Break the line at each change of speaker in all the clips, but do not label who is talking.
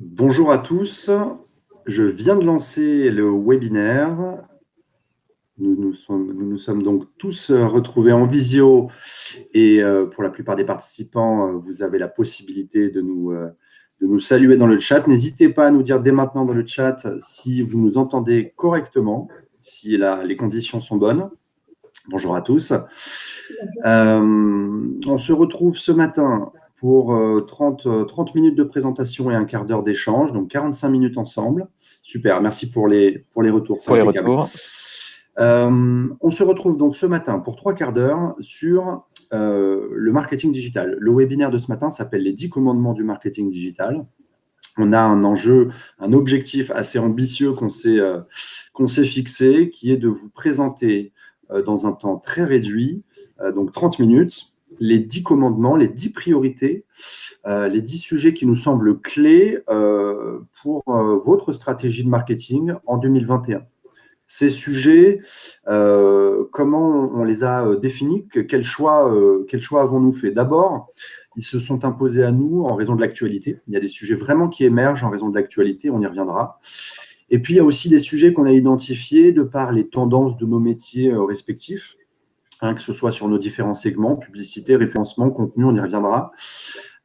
Bonjour à tous, je viens de lancer le webinaire. Nous nous sommes donc tous retrouvés en visio et pour la plupart des participants, vous avez la possibilité de nous saluer dans le chat. N'hésitez pas à nous dire dès maintenant dans le chat si vous nous entendez correctement, si les conditions sont bonnes. Bonjour à tous. On se retrouve ce matin pour 30 minutes de présentation et un quart d'heure d'échange, donc 45 minutes ensemble. Super, merci pour les retours, c'est impeccable. On se retrouve donc ce matin pour 3 quarts d'heure sur le marketing digital. Le webinaire de ce matin s'appelle les 10 commandements du marketing digital. On a un enjeu, un objectif assez ambitieux qu'on s'est fixé, qui est de vous présenter dans un temps très réduit, donc 30 minutes, les 10 commandements, les 10 priorités, les 10 sujets qui nous semblent clés pour votre stratégie de marketing en 2021. Ces sujets, comment on les a définis? Quel choix avons-nous fait? D'abord, ils se sont imposés à nous en raison de l'actualité. Il y a des sujets vraiment qui émergent en raison de l'actualité, on y reviendra. Et puis, il y a aussi des sujets qu'on a identifiés de par les tendances de nos métiers respectifs, que ce soit sur nos différents segments, publicité, référencement, contenu, on y reviendra.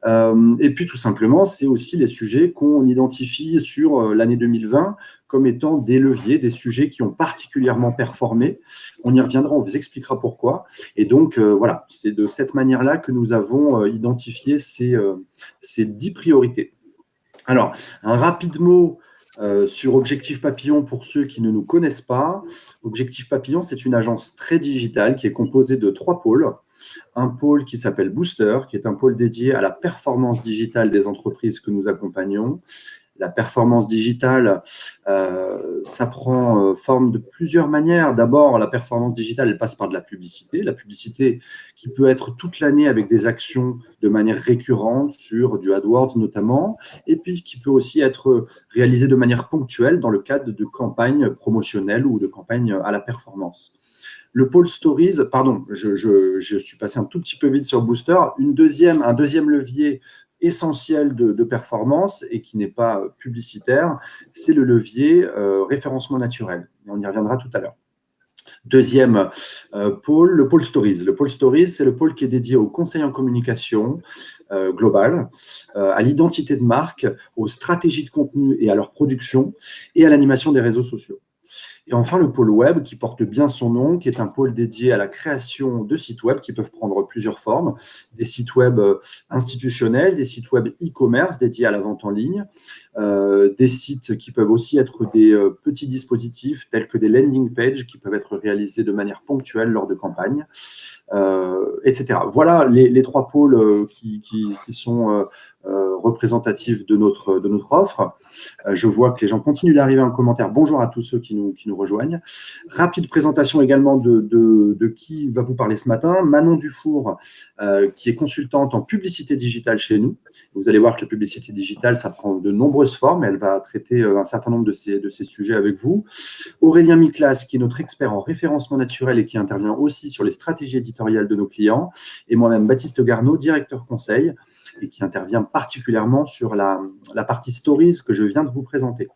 Et puis, tout simplement, c'est aussi les sujets qu'on identifie sur l'année 2020 comme étant des leviers, des sujets qui ont particulièrement performé. On y reviendra, on vous expliquera pourquoi. Et donc, voilà, c'est de cette manière-là que nous avons identifié ces 10 priorités. Alors, un rapide mot sur Objectif Papillon pour ceux qui ne nous connaissent pas. Objectif Papillon, c'est une agence très digitale qui est composée de 3 pôles. Un pôle qui s'appelle Booster, qui est un pôle dédié à la performance digitale des entreprises que nous accompagnons. La performance digitale, ça prend forme de plusieurs manières. D'abord, la performance digitale, elle passe par de la publicité qui peut être toute l'année avec des actions de manière récurrente sur du AdWords notamment, et puis qui peut aussi être réalisée de manière ponctuelle dans le cadre de campagnes promotionnelles ou de campagnes à la performance. Le pôle Stories, pardon, je suis passé un tout petit peu vite sur Booster. Un deuxième levier essentiel de performance et qui n'est pas publicitaire, c'est le levier référencement naturel. On y reviendra tout à l'heure. Deuxième pôle, le pôle Stories. Le pôle Stories, c'est le pôle qui est dédié au conseil en communication global, à l'identité de marque, aux stratégies de contenu et à leur production et à l'animation des réseaux sociaux. Et enfin, le pôle web, qui porte bien son nom, qui est un pôle dédié à la création de sites web qui peuvent prendre plusieurs formes, des sites web institutionnels, des sites web e-commerce dédiés à la vente en ligne, des sites qui peuvent aussi être des petits dispositifs tels que des landing pages qui peuvent être réalisés de manière ponctuelle lors de campagnes, etc. Voilà les 3 pôles qui sont représentatifs de notre offre. Je vois que les gens continuent d'arriver en commentaire. Bonjour à tous ceux qui nous rejoignent. Rapide présentation également de qui va vous parler ce matin. Manon Dufour, qui est consultante en publicité digitale chez nous. Vous allez voir que la publicité digitale, ça prend de nombreuses formes. Elle va traiter un certain nombre de ces sujets avec vous. Aurélien Miklas, qui est notre expert en référencement naturel et qui intervient aussi sur les stratégies éditoriales de nos clients. Et moi-même, Baptiste Garneau, directeur conseil, et qui intervient particulièrement sur la partie stories que je viens de vous présenter.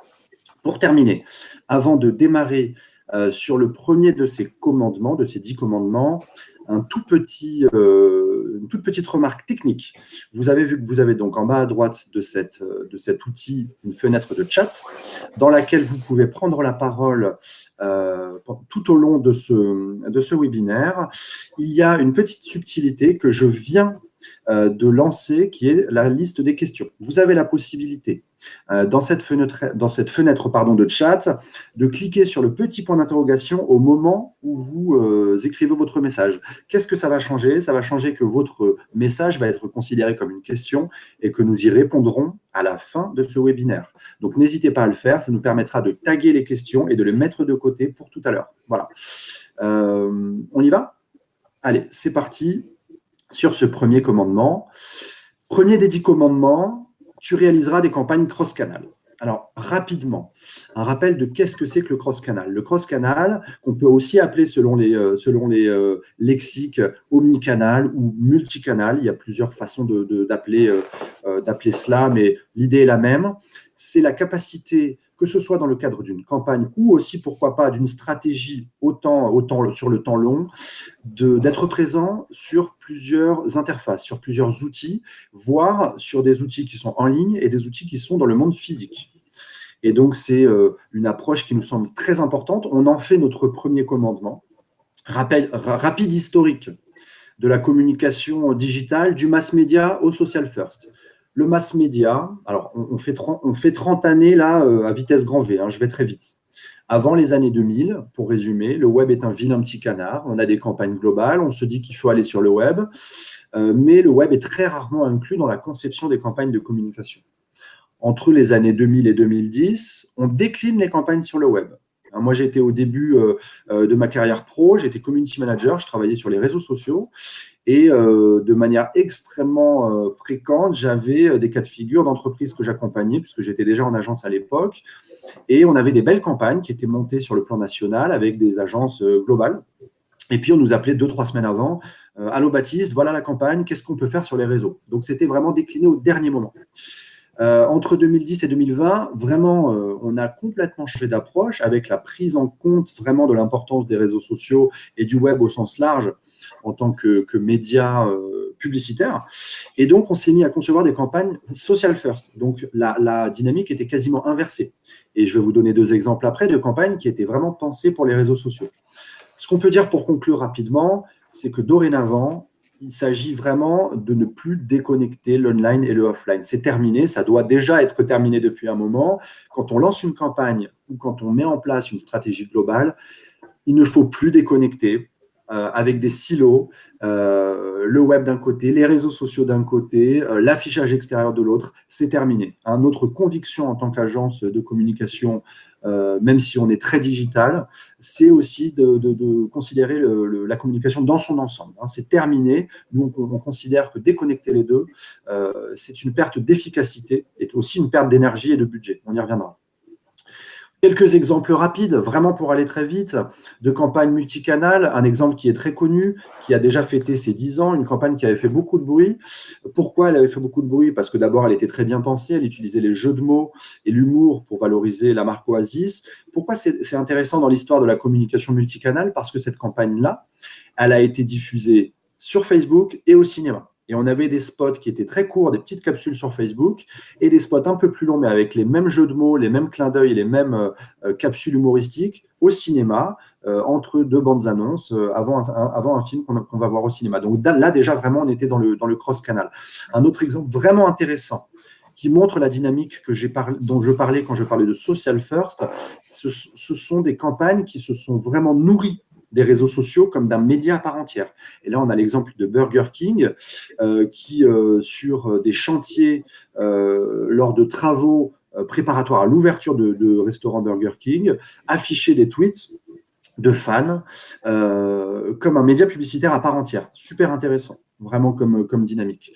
Pour terminer, avant de démarrer sur le premier de ces commandements, de ces 10 commandements, une toute petite remarque technique. Vous avez vu que vous avez donc en bas à droite de cet outil une fenêtre de chat dans laquelle vous pouvez prendre la parole tout au long de ce webinaire. Il y a une petite subtilité que je viens de lancer, qui est la liste des questions. Vous avez la possibilité, dans cette fenêtre de chat, de cliquer sur le petit point d'interrogation au moment où vous écrivez votre message. Qu'est-ce que ça va changer? Ça va changer que votre message va être considéré comme une question et que nous y répondrons à la fin de ce webinaire. Donc, n'hésitez pas à le faire. Ça nous permettra de taguer les questions et de les mettre de côté pour tout à l'heure. Voilà. On y va? Allez, c'est parti. Sur ce premier commandement. Premier des 10 commandements, tu réaliseras des campagnes cross-canal. Alors, rapidement, un rappel de qu'est-ce que c'est que le cross-canal. Le cross-canal, qu'on peut aussi appeler selon les lexiques omnicanal ou multicanal. Il y a plusieurs façons d'appeler cela, mais l'idée est la même. c'est la capacité, que ce soit dans le cadre d'une campagne ou aussi, pourquoi pas, d'une stratégie autant sur le temps long, d'être présent sur plusieurs interfaces, sur plusieurs outils, voire sur des outils qui sont en ligne et des outils qui sont dans le monde physique. Et donc, c'est une approche qui nous semble très importante. On en fait notre premier commandement. Rapide historique de la communication digitale, du mass media au social first. Le mass media, alors on fait 30 années là à vitesse grand V, je vais très vite. Avant les années 2000, pour résumer, le web est un vilain petit canard. On a des campagnes globales, on se dit qu'il faut aller sur le web, mais le web est très rarement inclus dans la conception des campagnes de communication. Entre les années 2000 et 2010, on décline les campagnes sur le web. Moi, j'étais au début de ma carrière pro, j'étais community manager, je travaillais sur les réseaux sociaux et de manière extrêmement fréquente, j'avais des cas de figure d'entreprises que j'accompagnais puisque j'étais déjà en agence à l'époque et on avait des belles campagnes qui étaient montées sur le plan national avec des agences globales. Et puis, on nous appelait 2-3 semaines avant, « Allô Baptiste, voilà la campagne, qu'est-ce qu'on peut faire sur les réseaux ?» Donc, c'était vraiment décliné au dernier moment. Entre 2010 et 2020, vraiment, on a complètement changé d'approche avec la prise en compte vraiment de l'importance des réseaux sociaux et du web au sens large en tant que média publicitaire. Et donc, on s'est mis à concevoir des campagnes social first. Donc, la dynamique était quasiment inversée. Et je vais vous donner 2 exemples après de campagnes qui étaient vraiment pensées pour les réseaux sociaux. Ce qu'on peut dire pour conclure rapidement, c'est que dorénavant, il s'agit vraiment de ne plus déconnecter l'online et le offline. C'est terminé, ça doit déjà être terminé depuis un moment. Quand on lance une campagne ou quand on met en place une stratégie globale, il ne faut plus déconnecter avec des silos, le web d'un côté, les réseaux sociaux d'un côté, l'affichage extérieur de l'autre, c'est terminé. Notre conviction en tant qu'agence de communication, même si on est très digital, c'est aussi de considérer la communication dans son ensemble. C'est terminé. Nous, on considère que déconnecter les deux, c'est une perte d'efficacité et aussi une perte d'énergie et de budget. On y reviendra. Quelques exemples rapides, vraiment pour aller très vite, de campagnes multicanales. Un exemple qui est très connu, qui a déjà fêté ses 10 ans, une campagne qui avait fait beaucoup de bruit. Pourquoi elle avait fait beaucoup de bruit? Parce que d'abord, elle était très bien pensée, elle utilisait les jeux de mots et l'humour pour valoriser la marque Oasis. Pourquoi c'est intéressant dans l'histoire de la communication multicanale? Parce que cette campagne-là, elle a été diffusée sur Facebook et au cinéma. Et on avait des spots qui étaient très courts, des petites capsules sur Facebook, et des spots un peu plus longs, mais avec les mêmes jeux de mots, les mêmes clins d'œil et les mêmes capsules humoristiques au cinéma, entre 2 bandes annonces, avant un film qu'on va voir au cinéma. Donc là, déjà, vraiment, on était dans le cross-canal. Un autre exemple vraiment intéressant qui montre la dynamique dont je parlais quand je parlais de social first, ce sont des campagnes qui se sont vraiment nourries des réseaux sociaux comme d'un média à part entière. Et là, on a l'exemple de Burger King qui, sur des chantiers, lors de travaux préparatoires à l'ouverture de restaurants Burger King, affichait des tweets de fans comme un média publicitaire à part entière. Super intéressant, vraiment comme dynamique.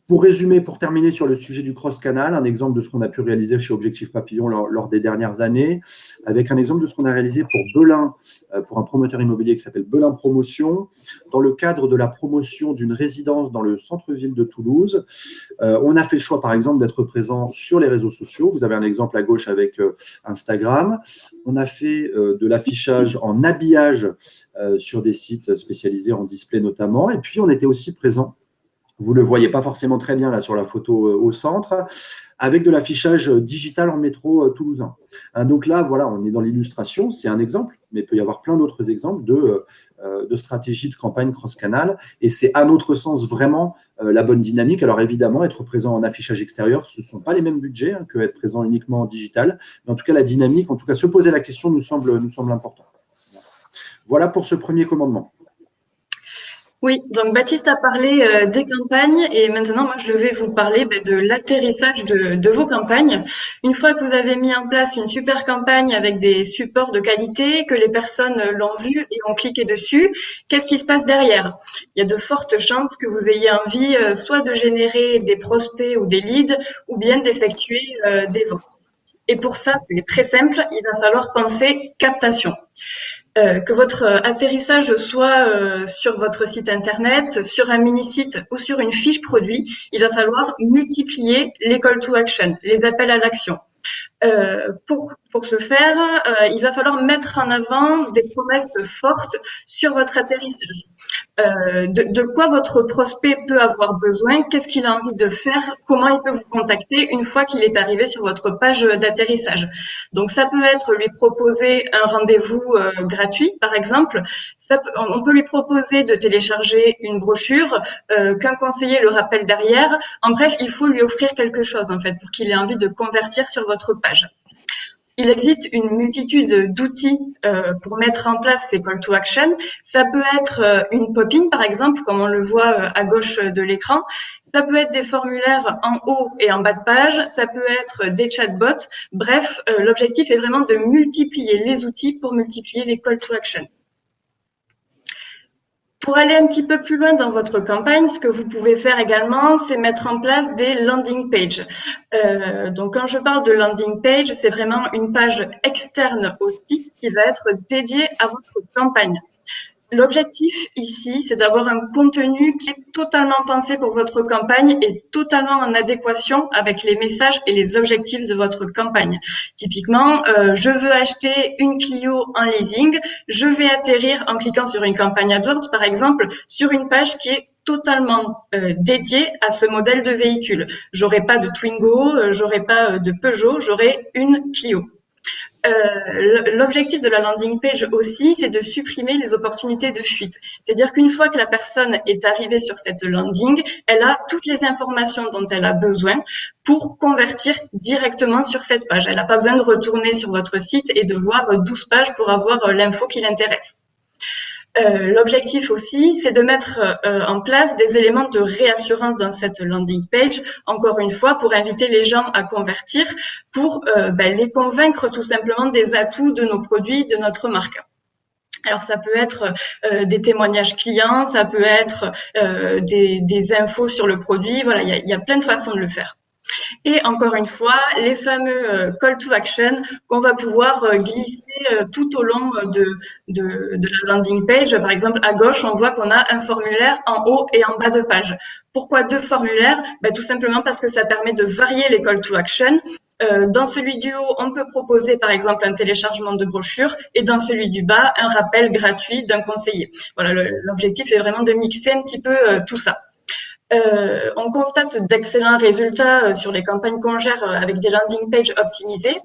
Pour résumer, pour terminer sur le sujet du cross-canal, un exemple de ce qu'on a pu réaliser chez Objectif Papillon lors des dernières années, avec un exemple de ce qu'on a réalisé pour Belin, pour un promoteur immobilier qui s'appelle Belin Promotion, dans le cadre de la promotion d'une résidence dans le centre-ville de Toulouse. On a fait le choix, par exemple, d'être présent sur les réseaux sociaux. Vous avez un exemple à gauche avec Instagram. On a fait de l'affichage en habillage sur des sites spécialisés en display notamment. Et puis, on était aussi présent. Vous ne le voyez pas forcément très bien là sur la photo au centre, avec de l'affichage digital en métro toulousain. Donc là, voilà, on est dans l'illustration, c'est un exemple, mais il peut y avoir plein d'autres exemples de stratégies de campagne cross-canal, et c'est à notre sens vraiment la bonne dynamique. Alors évidemment, être présent en affichage extérieur, ce ne sont pas les mêmes budgets que être présent uniquement en digital, mais en tout cas la dynamique, en tout cas se poser la question nous semble important. Voilà pour ce premier commandement.
Oui, donc Baptiste a parlé des campagnes et maintenant, moi, je vais vous parler de l'atterrissage de vos campagnes. Une fois que vous avez mis en place une super campagne avec des supports de qualité, que les personnes l'ont vu et ont cliqué dessus, qu'est-ce qui se passe derrière? Il y a de fortes chances que vous ayez envie soit de générer des prospects ou des leads ou bien d'effectuer des ventes. Et pour ça, c'est très simple, il va falloir penser captation. Que votre atterrissage soit sur votre site internet, sur un mini-site ou sur une fiche produit, il va falloir multiplier les call to action, les appels à l'action. Pour ce faire, il va falloir mettre en avant des promesses fortes sur votre atterrissage. De quoi votre prospect peut avoir besoin, qu'est-ce qu'il a envie de faire, comment il peut vous contacter une fois qu'il est arrivé sur votre page d'atterrissage. Donc ça peut être lui proposer un rendez-vous gratuit, par exemple. On peut lui proposer de télécharger une brochure, qu'un conseiller le rappelle derrière. En bref, il faut lui offrir quelque chose en fait pour qu'il ait envie de convertir sur votre page. Il existe une multitude d'outils pour mettre en place ces call to action. Ça peut être une pop-in, par exemple, comme on le voit à gauche de l'écran. Ça peut être des formulaires en haut et en bas de page. Ça peut être des chatbots. Bref, l'objectif est vraiment de multiplier les outils pour multiplier les call to action. Pour aller un petit peu plus loin dans votre campagne, ce que vous pouvez faire également, c'est mettre en place des landing pages. Donc, quand je parle de landing page, c'est vraiment une page externe au site qui va être dédiée à votre campagne. L'objectif ici, c'est d'avoir un contenu qui est totalement pensé pour votre campagne et totalement en adéquation avec les messages et les objectifs de votre campagne. Typiquement, je veux acheter une Clio en leasing, je vais atterrir en cliquant sur une campagne AdWords, par exemple, sur une page qui est totalement dédiée à ce modèle de véhicule. J'aurai pas de Twingo, j'aurai pas de Peugeot, j'aurai une Clio. L'objectif de la landing page aussi, c'est de supprimer les opportunités de fuite. C'est-à-dire qu'une fois que la personne est arrivée sur cette landing, elle a toutes les informations dont elle a besoin pour convertir directement sur cette page. Elle n'a pas besoin de retourner sur votre site et de voir 12 pages pour avoir l'info qui l'intéresse. L'objectif aussi, c'est de mettre en place des éléments de réassurance dans cette landing page, encore une fois, pour inviter les gens à convertir, pour les convaincre tout simplement des atouts de nos produits, de notre marque. Alors ça peut être des témoignages clients, ça peut être des infos sur le produit, voilà, il y a plein de façons de le faire. Et encore une fois, les fameux call to action qu'on va pouvoir glisser tout au long de la landing page. Par exemple, à gauche, on voit qu'on a un formulaire en haut et en bas de page. Pourquoi deux formulaires? Tout simplement parce que ça permet de varier les call to action. Dans celui du haut, on peut proposer par exemple un téléchargement de brochure et dans celui du bas, un rappel gratuit d'un conseiller. Voilà, l'objectif est vraiment de mixer un petit peu tout ça. On constate d'excellents résultats sur les campagnes qu'on gère avec des landing pages optimisées.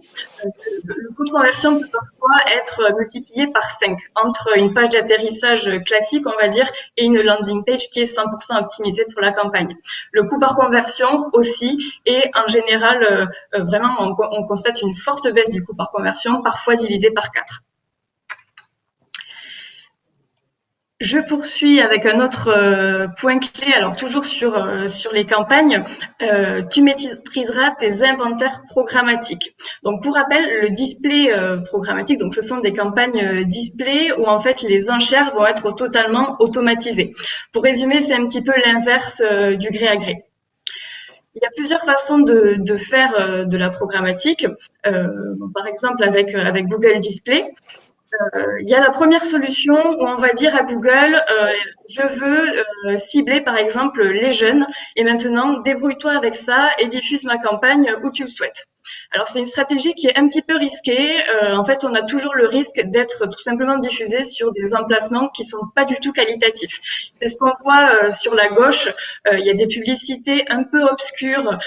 Le coût de conversion peut parfois être multiplié par 5 entre une page d'atterrissage classique, on va dire, et une landing page qui est 100% optimisée pour la campagne. Le coût par conversion aussi, et en général, vraiment, on constate une forte baisse du coût par conversion, parfois divisé par 4. Je poursuis avec un autre point clé, alors toujours sur les campagnes. Tu maîtriseras tes inventaires programmatiques. Donc pour rappel, le display programmatique, donc ce sont des campagnes display où en fait les enchères vont être totalement automatisées. Pour résumer, c'est un petit peu l'inverse du gré à gré. Il y a plusieurs façons de faire de la programmatique. Par exemple avec Google Display. Il y a la première solution où on va dire à Google, je veux cibler par exemple les jeunes et maintenant débrouille-toi avec ça et diffuse ma campagne où tu le souhaites. Alors c'est une stratégie qui est un petit peu risquée. En fait, on a toujours le risque d'être tout simplement diffusé sur des emplacements qui sont pas du tout qualitatifs. C'est ce qu'on voit sur la gauche. Il y a des publicités un peu obscures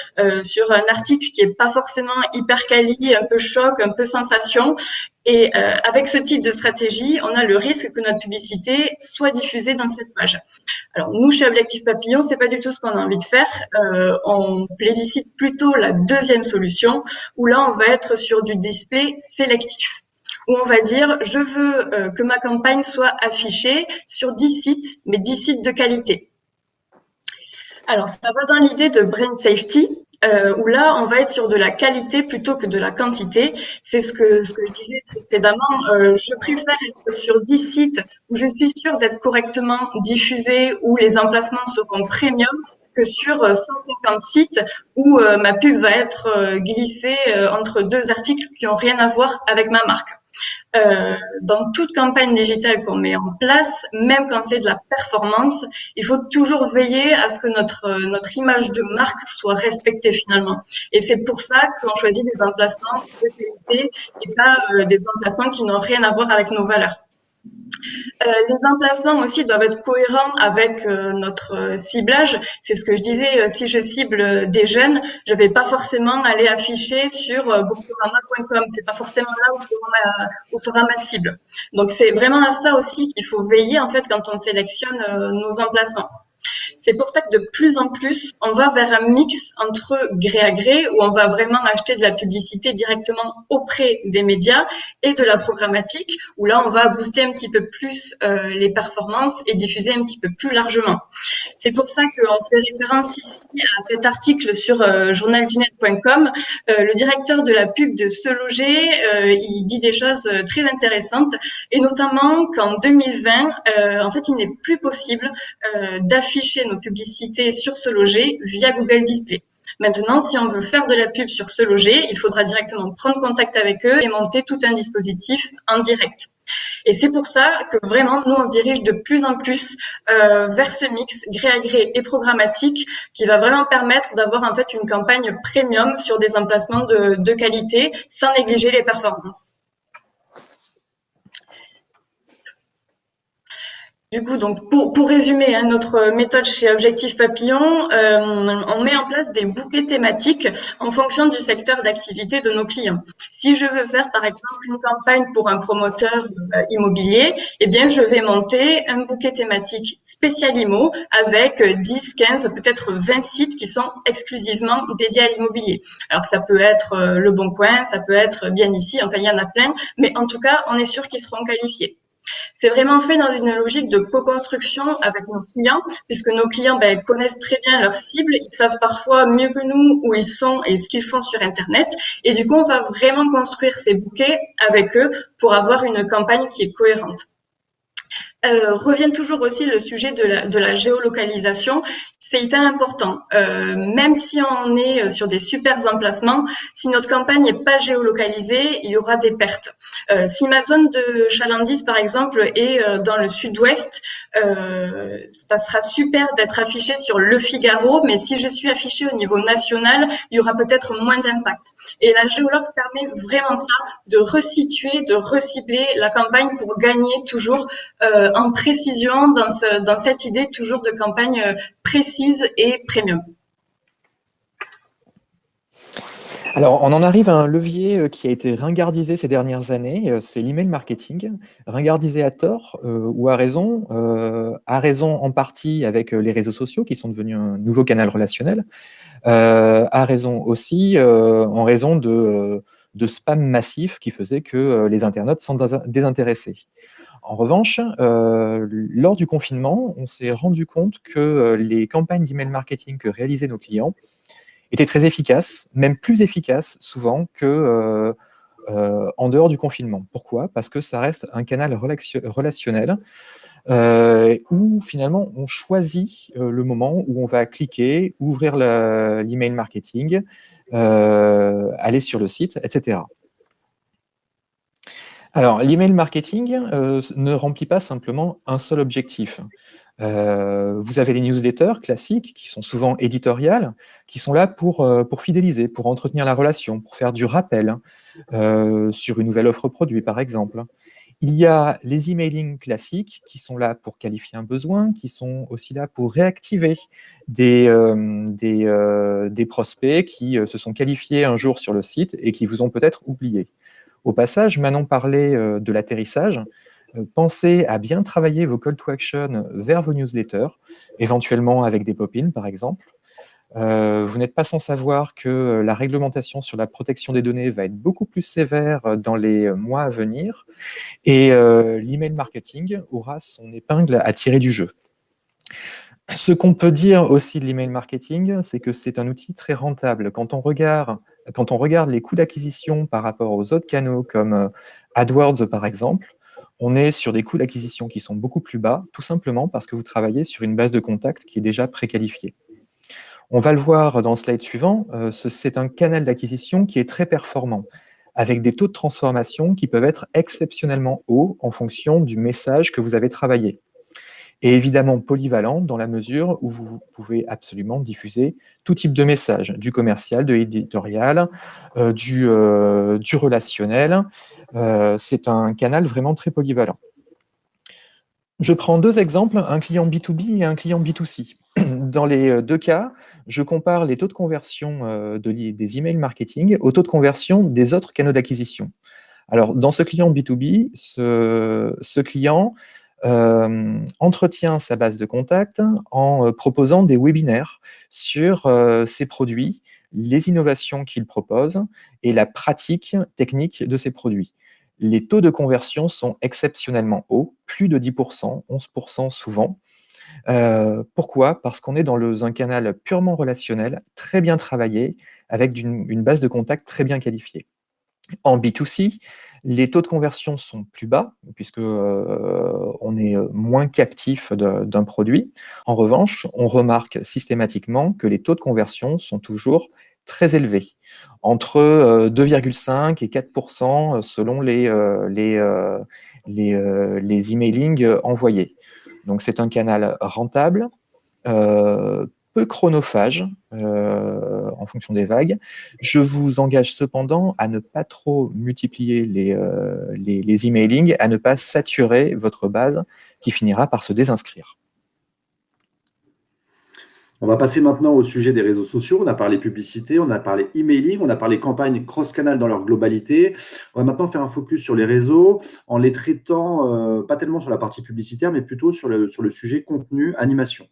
sur un article qui est pas forcément hyper quali, un peu choc, un peu sensation. Et avec ce type de stratégie, on a le risque que notre publicité soit diffusée dans cette page. Alors nous, chez Objectif Papillon, c'est pas du tout ce qu'on a envie de faire. On plébiscite plutôt la deuxième solution, où là, on va être sur du display sélectif, où on va dire, je veux que ma campagne soit affichée sur 10 sites, mais 10 sites de qualité. Alors, ça va dans l'idée de brain safety, où là, on va être sur de la qualité plutôt que de la quantité. C'est ce que je disais précédemment. Je préfère être sur 10 sites où je suis sûre d'être correctement diffusée, où les emplacements seront premium, que sur 150 sites où ma pub va être glissée entre deux articles qui n'ont rien à voir avec ma marque. Dans toute campagne digitale qu'on met en place, même quand c'est de la performance, il faut toujours veiller à ce que notre image de marque soit respectée finalement. Et c'est pour ça qu'on choisit des emplacements de qualité et pas des emplacements qui n'ont rien à voir avec nos valeurs. Les emplacements aussi doivent être cohérents avec notre ciblage. C'est ce que je disais, si je cible des jeunes, je vais pas forcément aller afficher sur boursorama.com. C'est pas forcément là où sera ma cible. Donc c'est vraiment à ça aussi qu'il faut veiller en fait quand on sélectionne nos emplacements. C'est pour ça que de plus en plus, on va vers un mix entre gré à gré, où on va vraiment acheter de la publicité directement auprès des médias, et de la programmatique, où là, on va booster un petit peu plus les performances et diffuser un petit peu plus largement. C'est pour ça qu'on fait référence ici à cet article sur journaldunet.com. Le directeur de la pub de Se Loger, il dit des choses très intéressantes, et notamment qu'en 2020, en fait, il n'est plus possible d'afficher nos publicités sur Se Loger via Google Display. Maintenant, si on veut faire de la pub sur Se Loger, il faudra directement prendre contact avec eux et monter tout un dispositif en direct. Et c'est pour ça que vraiment, nous, on se dirige de plus en plus vers ce mix gré à gré et programmatique qui va vraiment permettre d'avoir en fait une campagne premium sur des emplacements de qualité sans négliger les performances. Du coup, donc pour résumer notre méthode chez Objectif Papillon, on met en place des bouquets thématiques en fonction du secteur d'activité de nos clients. Si je veux faire par exemple une campagne pour un promoteur immobilier, eh bien je vais monter un bouquet thématique spécial IMO avec 10, 15, peut-être 20 sites qui sont exclusivement dédiés à l'immobilier. Alors ça peut être Le Bon Coin, ça peut être Bien Ici, enfin il y en a plein, mais en tout cas on est sûr qu'ils seront qualifiés. C'est vraiment fait dans une logique de co-construction avec nos clients, puisque nos clients connaissent très bien leur cible, ils savent parfois mieux que nous où ils sont et ce qu'ils font sur Internet. Et du coup, on va vraiment construire ces bouquets avec eux pour avoir une campagne qui est cohérente. Revient toujours aussi le sujet de la géolocalisation. C'est hyper important. Même si on est sur des super emplacements, si notre campagne n'est pas géolocalisée, il y aura des pertes. Si ma zone de chalandise, par exemple, est dans le sud-ouest, ça sera super d'être affiché sur Le Figaro, mais si je suis affichée au niveau national, il y aura peut-être moins d'impact. Et la géologue permet vraiment ça, de resituer, de recibler la campagne pour gagner toujours en précision dans cette idée toujours de campagne précise et premium.
Alors, on en arrive à un levier qui a été ringardisé ces dernières années, c'est l'email marketing. Ringardisé à tort ou à raison en partie avec les réseaux sociaux qui sont devenus un nouveau canal relationnel, à raison aussi en raison de spam massif qui faisait que les internautes s'en désintéressaient. En revanche, lors du confinement, on s'est rendu compte que les campagnes d'email marketing que réalisaient nos clients étaient très efficaces, même plus efficaces souvent que en dehors du confinement. Pourquoi? Parce que ça reste un canal relationnel où finalement on choisit le moment où on va cliquer, ouvrir l'email marketing, aller sur le site, etc. Alors, l'email marketing ne remplit pas simplement un seul objectif. Vous avez les newsletters classiques qui sont souvent éditoriales, qui sont là pour fidéliser, pour entretenir la relation, pour faire du rappel sur une nouvelle offre produit, par exemple. Il y a les emailing classiques qui sont là pour qualifier un besoin, qui sont aussi là pour réactiver des prospects qui se sont qualifiés un jour sur le site et qui vous ont peut-être oublié. Au passage, Manon parlait de l'atterrissage. Pensez à bien travailler vos call to action vers vos newsletters, éventuellement avec des pop-ins par exemple. Vous n'êtes pas sans savoir que la réglementation sur la protection des données va être beaucoup plus sévère dans les mois à venir et l'email marketing aura son épingle à tirer du jeu. Ce qu'on peut dire aussi de l'email marketing, c'est que c'est un outil très rentable. Quand on regarde les coûts d'acquisition par rapport aux autres canaux comme AdWords par exemple, on est sur des coûts d'acquisition qui sont beaucoup plus bas, tout simplement parce que vous travaillez sur une base de contacts qui est déjà préqualifiée. On va le voir dans le slide suivant, c'est un canal d'acquisition qui est très performant, avec des taux de transformation qui peuvent être exceptionnellement hauts en fonction du message que vous avez travaillé. Et évidemment polyvalent dans la mesure où vous pouvez absolument diffuser tout type de message, du commercial, de l'éditorial, du relationnel. C'est un canal vraiment très polyvalent. Je prends deux exemples, un client B2B et un client B2C. Dans les deux cas, je compare les taux de conversion des emails marketing au taux de conversion des autres canaux d'acquisition. Alors, dans ce client B2B, ce client entretient sa base de contact en proposant des webinaires sur ses produits, les innovations qu'il propose et la pratique technique de ses produits. Les taux de conversion sont exceptionnellement hauts, plus de 10%, 11% souvent. Pourquoi? Parce qu'on est dans un canal purement relationnel, très bien travaillé, avec une base de contact très bien qualifiée. En B2C, les taux de conversion sont plus bas, puisque on est moins captif d'un produit. En revanche, on remarque systématiquement que les taux de conversion sont toujours très élevés, entre 2,5 et 4% selon les emailings envoyés. Donc c'est un canal rentable, peu chronophage en fonction des vagues. Je vous engage cependant à ne pas trop multiplier les emailings, à ne pas saturer votre base qui finira par se désinscrire.
On va passer maintenant au sujet des réseaux sociaux. On a parlé publicité, on a parlé emailing, on a parlé campagne cross-canal dans leur globalité. On va maintenant faire un focus sur les réseaux en les traitant, pas tellement sur la partie publicitaire, mais plutôt sur le sujet contenu, animation.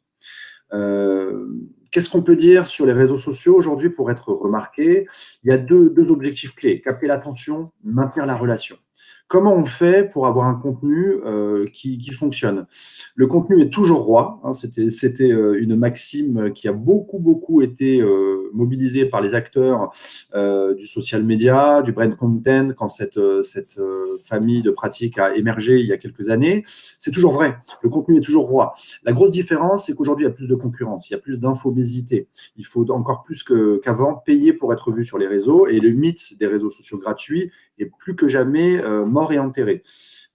Qu'est-ce qu'on peut dire sur les réseaux sociaux aujourd'hui pour être remarqué? Il y a deux objectifs clés, capter l'attention, maintenir la relation. Comment on fait pour avoir un contenu qui fonctionne? Le contenu est toujours roi. Hein, c'était une maxime qui a beaucoup été mobilisée par les acteurs du social media, du brand content, quand cette famille de pratiques a émergé il y a quelques années. C'est toujours vrai. Le contenu est toujours roi. La grosse différence, c'est qu'aujourd'hui, il y a plus de concurrence, il y a plus d'infobésité. Il faut encore plus qu'avant payer pour être vu sur les réseaux. Et le mythe des réseaux sociaux gratuits est plus que jamais mort et enterré.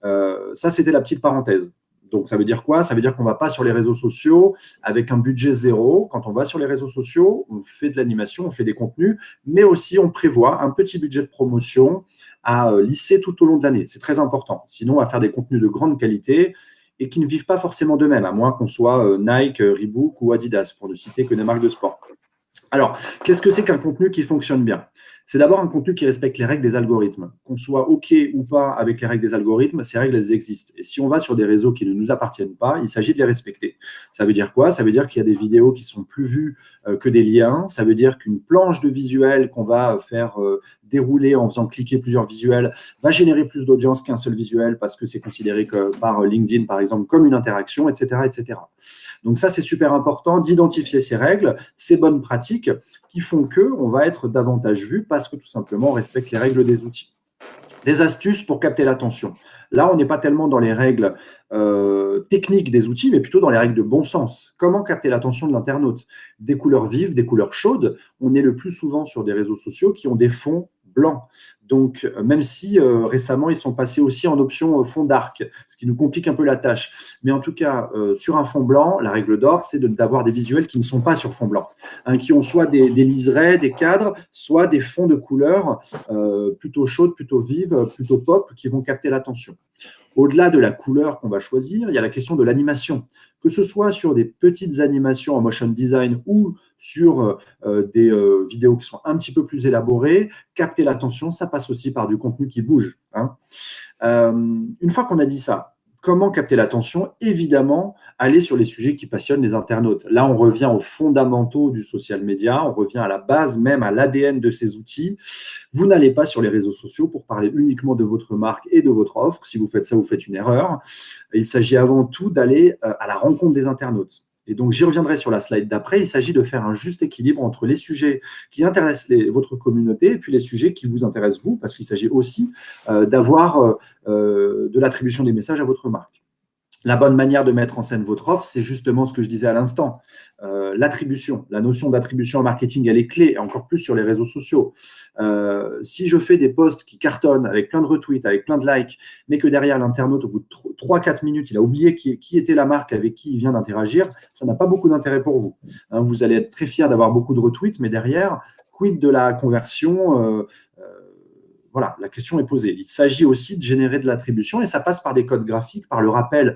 Ça, c'était la petite parenthèse. Donc, ça veut dire quoi? Ça veut dire qu'on ne va pas sur les réseaux sociaux avec un budget zéro. Quand on va sur les réseaux sociaux, on fait de l'animation, on fait des contenus, mais aussi on prévoit un petit budget de promotion à lisser tout au long de l'année. C'est très important. Sinon, on va faire des contenus de grande qualité et qui ne vivent pas forcément d'eux-mêmes, à moins qu'on soit Nike, Reebok ou Adidas, pour ne citer que des marques de sport. Alors, qu'est-ce que c'est qu'un contenu qui fonctionne bien? C'est d'abord un contenu qui respecte les règles des algorithmes. Qu'on soit OK ou pas avec les règles des algorithmes, ces règles, elles existent. Et si on va sur des réseaux qui ne nous appartiennent pas, il s'agit de les respecter. Ça veut dire quoi? Ça veut dire qu'il y a des vidéos qui sont plus vues que des liens. Ça veut dire qu'une planche de visuel qu'on va faire dérouler en faisant cliquer plusieurs visuels va générer plus d'audience qu'un seul visuel parce que c'est considéré par LinkedIn, par exemple, comme une interaction, etc., etc. Donc ça, c'est super important d'identifier ces règles, ces bonnes pratiques qui font qu'on va être davantage vu parce que tout simplement, on respecte les règles des outils. Des astuces pour capter l'attention. Là, on n'est pas tellement dans les règles techniques des outils, mais plutôt dans les règles de bon sens. Comment capter l'attention de l'internaute? Des couleurs vives, des couleurs chaudes. On est le plus souvent sur des réseaux sociaux qui ont des fonds blancs. Donc, même si récemment, ils sont passés aussi en option fond dark, ce qui nous complique un peu la tâche. Mais en tout cas, sur un fond blanc, la règle d'or, c'est d'avoir des visuels qui ne sont pas sur fond blanc, hein, qui ont soit des liserés, des cadres, soit des fonds de couleurs plutôt chaudes, plutôt vives, plutôt pop, qui vont capter l'attention. Au-delà de la couleur qu'on va choisir, il y a la question de l'animation. Que ce soit sur des petites animations en motion design ou sur des vidéos qui sont un petit peu plus élaborées, capter l'attention, ça passe aussi par du contenu qui bouge. Hein. Une fois qu'on a dit ça, comment capter l'attention? Évidemment, aller sur les sujets qui passionnent les internautes. Là, on revient aux fondamentaux du social media, on revient à la base, même à l'ADN de ces outils. Vous n'allez pas sur les réseaux sociaux pour parler uniquement de votre marque et de votre offre. Si vous faites ça, vous faites une erreur. Il s'agit avant tout d'aller à la rencontre des internautes. Et donc, j'y reviendrai sur la slide d'après. Il s'agit de faire un juste équilibre entre les sujets qui intéressent votre communauté et puis les sujets qui vous intéressent vous, parce qu'il s'agit aussi d'avoir de l'attribution des messages à votre marque. La bonne manière de mettre en scène votre offre, c'est justement ce que je disais à l'instant. L'attribution, la notion d'attribution en marketing, elle est clé, et encore plus sur les réseaux sociaux. Si je fais des posts qui cartonnent avec plein de retweets, avec plein de likes, mais que derrière l'internaute, au bout de 3-4 minutes, il a oublié qui était la marque avec qui il vient d'interagir, ça n'a pas beaucoup d'intérêt pour vous. Vous allez être très fier d'avoir beaucoup de retweets, mais derrière, quid de la conversion voilà, la question est posée. Il s'agit aussi de générer de l'attribution et ça passe par des codes graphiques, par le rappel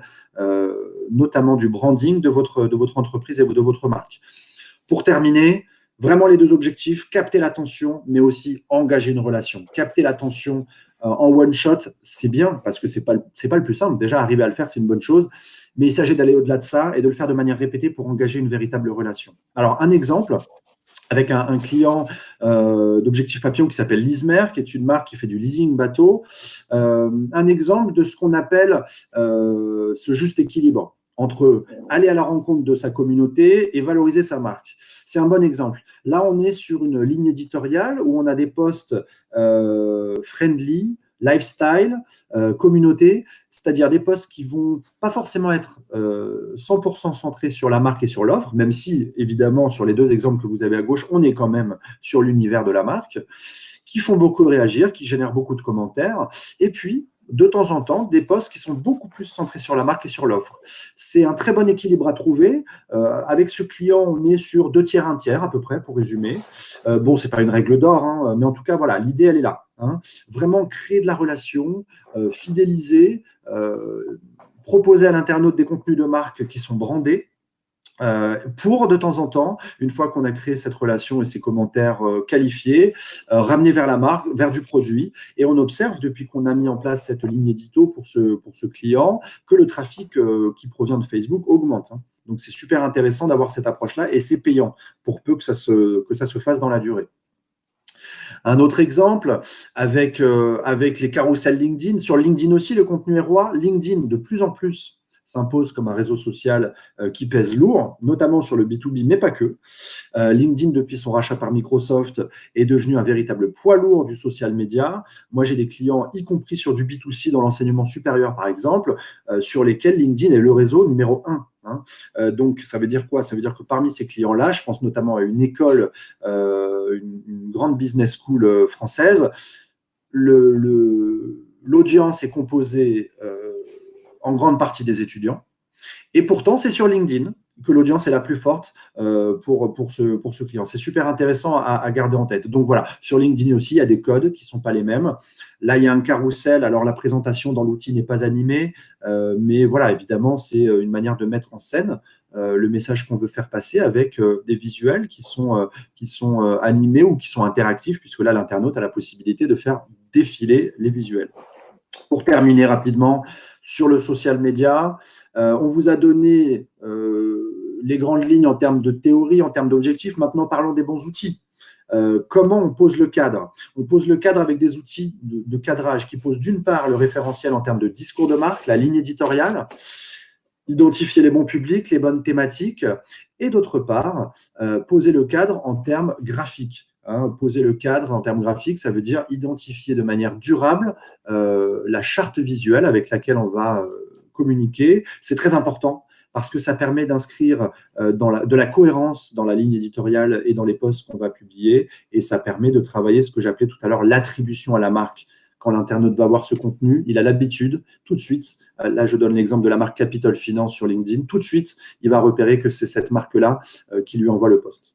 notamment du branding de votre entreprise et de votre marque. Pour terminer, vraiment les deux objectifs, capter l'attention, mais aussi engager une relation. Capter l'attention en one shot, c'est bien parce que c'est pas le plus simple. Déjà, arriver à le faire, c'est une bonne chose, mais il s'agit d'aller au-delà de ça et de le faire de manière répétée pour engager une véritable relation. Alors, un exemple, avec un client d'Objectif Papillon qui s'appelle Lismer, qui est une marque qui fait du leasing bateau. Un exemple de ce qu'on appelle ce juste équilibre entre aller à la rencontre de sa communauté et valoriser sa marque. C'est un bon exemple. Là, on est sur une ligne éditoriale où on a des posts friendly, lifestyle, communauté, c'est-à-dire des posts qui vont pas forcément être 100% centrés sur la marque et sur l'offre, même si, évidemment, sur les deux exemples que vous avez à gauche, on est quand même sur l'univers de la marque, qui font beaucoup réagir, qui génèrent beaucoup de commentaires, et puis, de temps en temps, des posts qui sont beaucoup plus centrés sur la marque et sur l'offre. C'est un très bon équilibre à trouver. Avec ce client, on est sur 2 tiers, 1 tiers, à peu près, pour résumer. Bon, ce n'est pas une règle d'or, hein, mais en tout cas, voilà, l'idée, elle est là. Hein. Vraiment créer de la relation, fidéliser, proposer à l'internaute des contenus de marque qui sont brandés, pour de temps en temps, une fois qu'on a créé cette relation et ces commentaires qualifiés, ramener vers la marque, vers du produit. Et on observe, depuis qu'on a mis en place cette ligne édito pour ce client, que le trafic qui provient de Facebook augmente. Hein. Donc, c'est super intéressant d'avoir cette approche-là et c'est payant pour peu que ça se fasse dans la durée. Un autre exemple avec les carousels LinkedIn. Sur LinkedIn aussi, le contenu est roi. LinkedIn, de plus en plus, s'impose comme un réseau social qui pèse lourd, notamment sur le B2B, mais pas que. LinkedIn, depuis son rachat par Microsoft, est devenu un véritable poids lourd du social media. Moi, j'ai des clients, y compris sur du B2C dans l'enseignement supérieur, par exemple, sur lesquels LinkedIn est le réseau numéro 1. Hein. Donc, ça veut dire quoi? Ça veut dire que parmi ces clients-là, je pense notamment à une école, une grande business school française, l'audience est composée en grande partie des étudiants. Et pourtant, c'est sur LinkedIn que l'audience est la plus forte pour ce client. C'est super intéressant à garder en tête. Donc voilà, sur LinkedIn aussi, il y a des codes qui ne sont pas les mêmes. Là, il y a un carrousel. Alors, la présentation dans l'outil n'est pas animée, mais voilà, évidemment, c'est une manière de mettre en scène le message qu'on veut faire passer avec des visuels qui sont animés ou qui sont interactifs, puisque là, l'internaute a la possibilité de faire défiler les visuels. Pour terminer rapidement, sur le social media, on vous a donné les grandes lignes en termes de théorie, en termes d'objectifs. Maintenant, parlons des bons outils. Comment on pose le cadre? On pose le cadre avec des outils de cadrage qui posent d'une part le référentiel en termes de discours de marque, la ligne éditoriale, identifier les bons publics, les bonnes thématiques, et d'autre part, poser le cadre en termes graphiques. Hein, poser le cadre en termes graphiques, ça veut dire identifier de manière durable la charte visuelle avec laquelle on va communiquer. C'est très important parce que ça permet d'inscrire de la cohérence dans la ligne éditoriale et dans les posts qu'on va publier, et ça permet de travailler ce que j'appelais tout à l'heure l'attribution à la marque. Quand l'internaute va voir ce contenu, il a l'habitude, tout de suite, là je donne l'exemple de la marque Capital Finance sur LinkedIn, tout de suite, il va repérer que c'est cette marque-là qui lui envoie le post.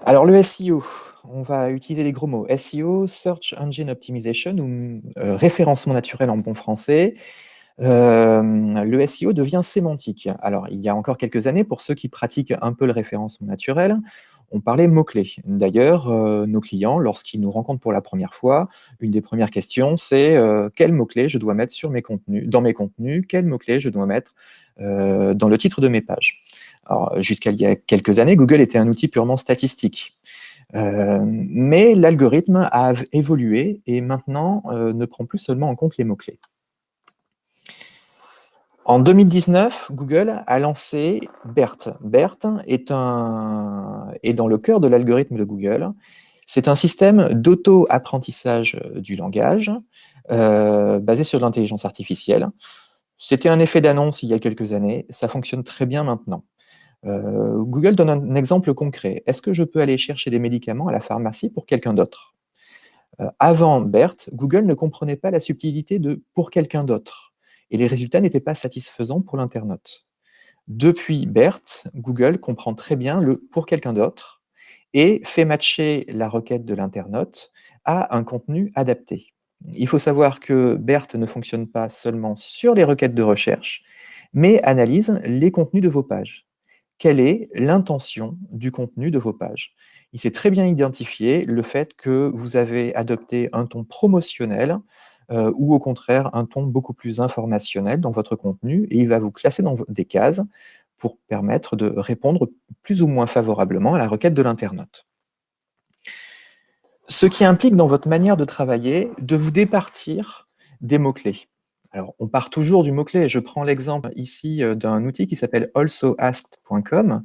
Alors, le SEO, on va utiliser les gros mots. SEO, Search Engine Optimization, ou référencement naturel en bon français. Le SEO devient sémantique. Alors, il y a encore quelques années, pour ceux qui pratiquent un peu le référencement naturel, on parlait mots-clés. D'ailleurs, nos clients, lorsqu'ils nous rencontrent pour la première fois, une des premières questions, c'est quels mots-clés je dois mettre dans mes contenus, quels mots-clés je dois mettre dans le titre de mes pages. Alors, jusqu'à il y a quelques années, Google était un outil purement statistique. Mais l'algorithme a évolué et maintenant ne prend plus seulement en compte les mots-clés. En 2019, Google a lancé BERT. BERT est dans le cœur de l'algorithme de Google. C'est un système d'auto-apprentissage du langage basé sur l'intelligence artificielle. C'était un effet d'annonce il y a quelques années, ça fonctionne très bien maintenant. Google donne un exemple concret. Est-ce que je peux aller chercher des médicaments à la pharmacie pour quelqu'un d'autre? Avant BERT, Google ne comprenait pas la subtilité de « pour quelqu'un d'autre » et les résultats n'étaient pas satisfaisants pour l'internaute. Depuis BERT, Google comprend très bien le « pour quelqu'un d'autre » et fait matcher la requête de l'internaute à un contenu adapté. Il faut savoir que BERT ne fonctionne pas seulement sur les requêtes de recherche, mais analyse les contenus de vos pages. Quelle est l'intention du contenu de vos pages? Il sait très bien identifier le fait que vous avez adopté un ton promotionnel ou au contraire un ton beaucoup plus informationnel dans votre contenu et il va vous classer dans des cases pour permettre de répondre plus ou moins favorablement à la requête de l'internaute. Ce qui implique dans votre manière de travailler de vous départir des mots-clés. Alors, on part toujours du mot-clé. Je prends l'exemple ici d'un outil qui s'appelle alsoasked.com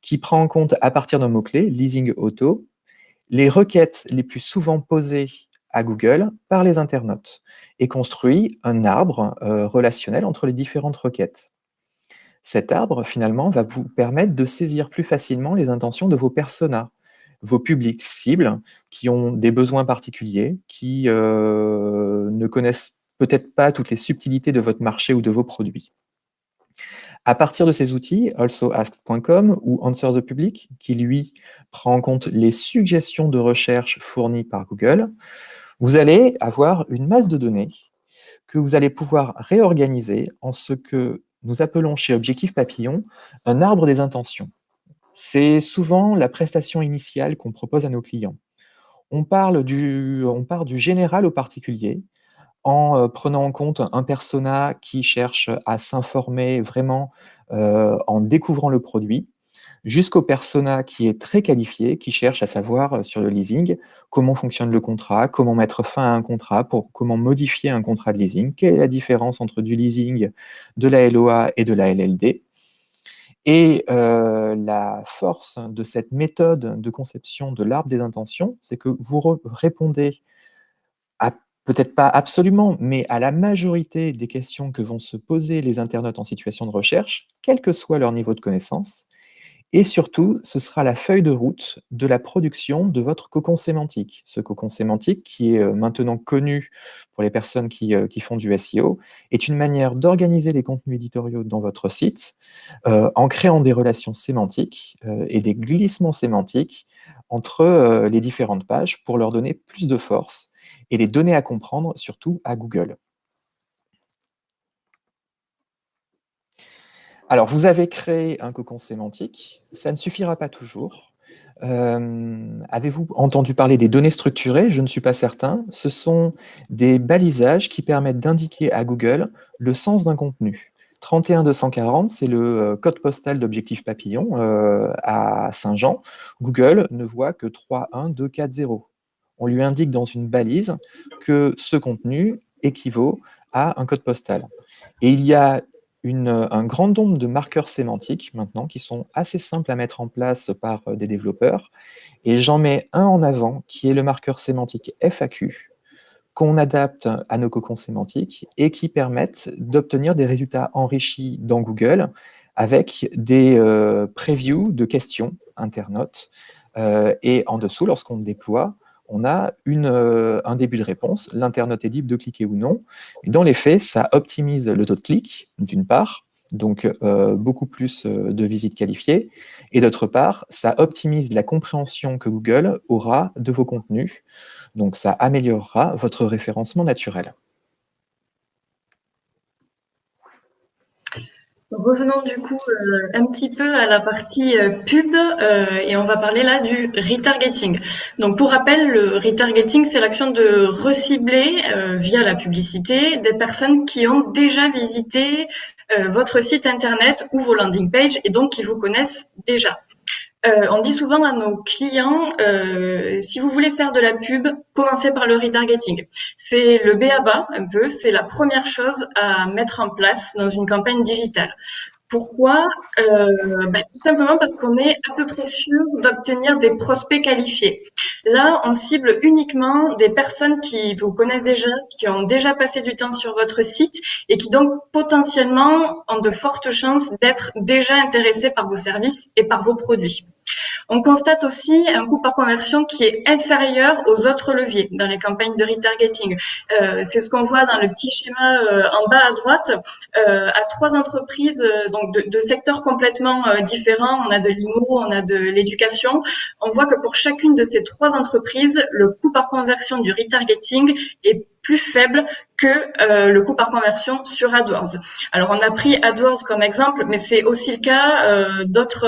qui prend en compte à partir d'un mot-clé, leasing auto, les requêtes les plus souvent posées à Google par les internautes et construit un arbre relationnel entre les différentes requêtes. Cet arbre, finalement, va vous permettre de saisir plus facilement les intentions de vos personas, vos publics cibles qui ont des besoins particuliers, qui ne connaissent peut-être pas toutes les subtilités de votre marché ou de vos produits. À partir de ces outils, alsoasked.com ou Answer the Public, qui lui prend en compte les suggestions de recherche fournies par Google, vous allez avoir une masse de données que vous allez pouvoir réorganiser en ce que nous appelons chez Objectif Papillon un arbre des intentions. C'est souvent la prestation initiale qu'on propose à nos clients. On part du général au particulier, en prenant en compte un persona qui cherche à s'informer vraiment en découvrant le produit, jusqu'au persona qui est très qualifié, qui cherche à savoir sur le leasing comment fonctionne le contrat, comment mettre fin à un contrat, comment modifier un contrat de leasing, quelle est la différence entre du leasing, de la LOA et de la LLD. Et la force de cette méthode de conception de l'arbre des intentions, c'est que vous répondez à peut-être pas absolument, mais à la majorité des questions que vont se poser les internautes en situation de recherche, quel que soit leur niveau de connaissance. Et surtout, ce sera la feuille de route de la production de votre cocon sémantique. Ce cocon sémantique, qui est maintenant connu pour les personnes qui font du SEO, est une manière d'organiser les contenus éditoriaux dans votre site en créant des relations sémantiques et des glissements sémantiques entre les différentes pages pour leur donner plus de force et les donner à comprendre, surtout à Google. Alors, vous avez créé un cocon sémantique, ça ne suffira pas toujours. Avez-vous entendu parler des données structurées? Je ne suis pas certain. Ce sont des balisages qui permettent d'indiquer à Google le sens d'un contenu. 31240, c'est le code postal d'Objectif Papillon à Saint-Jean. Google ne voit que 31240. On lui indique dans une balise que ce contenu équivaut à un code postal. Et il y a un grand nombre de marqueurs sémantiques maintenant qui sont assez simples à mettre en place par des développeurs. Et j'en mets un en avant qui est le marqueur sémantique FAQ qu'on adapte à nos cocons sémantiques et qui permettent d'obtenir des résultats enrichis dans Google avec des previews de questions internautes. Et en dessous, lorsqu'on déploie, on a un début de réponse, l'internaute est libre de cliquer ou non. Et dans les faits, ça optimise le taux de clic, d'une part, donc beaucoup plus de visites qualifiées, et d'autre part, ça optimise la compréhension que Google aura de vos contenus, donc ça améliorera votre référencement naturel.
Revenons du coup un petit peu à la partie pub et on va parler là du retargeting. Donc pour rappel, le retargeting, c'est l'action de recibler via la publicité des personnes qui ont déjà visité votre site internet ou vos landing pages et donc qui vous connaissent déjà. On dit souvent à nos clients, si vous voulez faire de la pub, commencez par le retargeting. C'est le b.a.-ba un peu, c'est la première chose à mettre en place dans une campagne digitale. Pourquoi? Tout simplement parce qu'on est à peu près sûr d'obtenir des prospects qualifiés. Là, on cible uniquement des personnes qui vous connaissent déjà, qui ont déjà passé du temps sur votre site et qui donc potentiellement ont de fortes chances d'être déjà intéressés par vos services et par vos produits. On constate aussi un coût par conversion qui est inférieur aux autres leviers dans les campagnes de retargeting. C'est ce qu'on voit dans le petit schéma en bas à droite. À 3 entreprises donc de secteurs complètement différents, on a de l'IMO, on a de l'éducation. On voit que pour chacune de ces 3 entreprises, le coût par conversion du retargeting est plus faible que le coût par conversion sur AdWords. Alors, on a pris AdWords comme exemple, mais c'est aussi le cas d'autres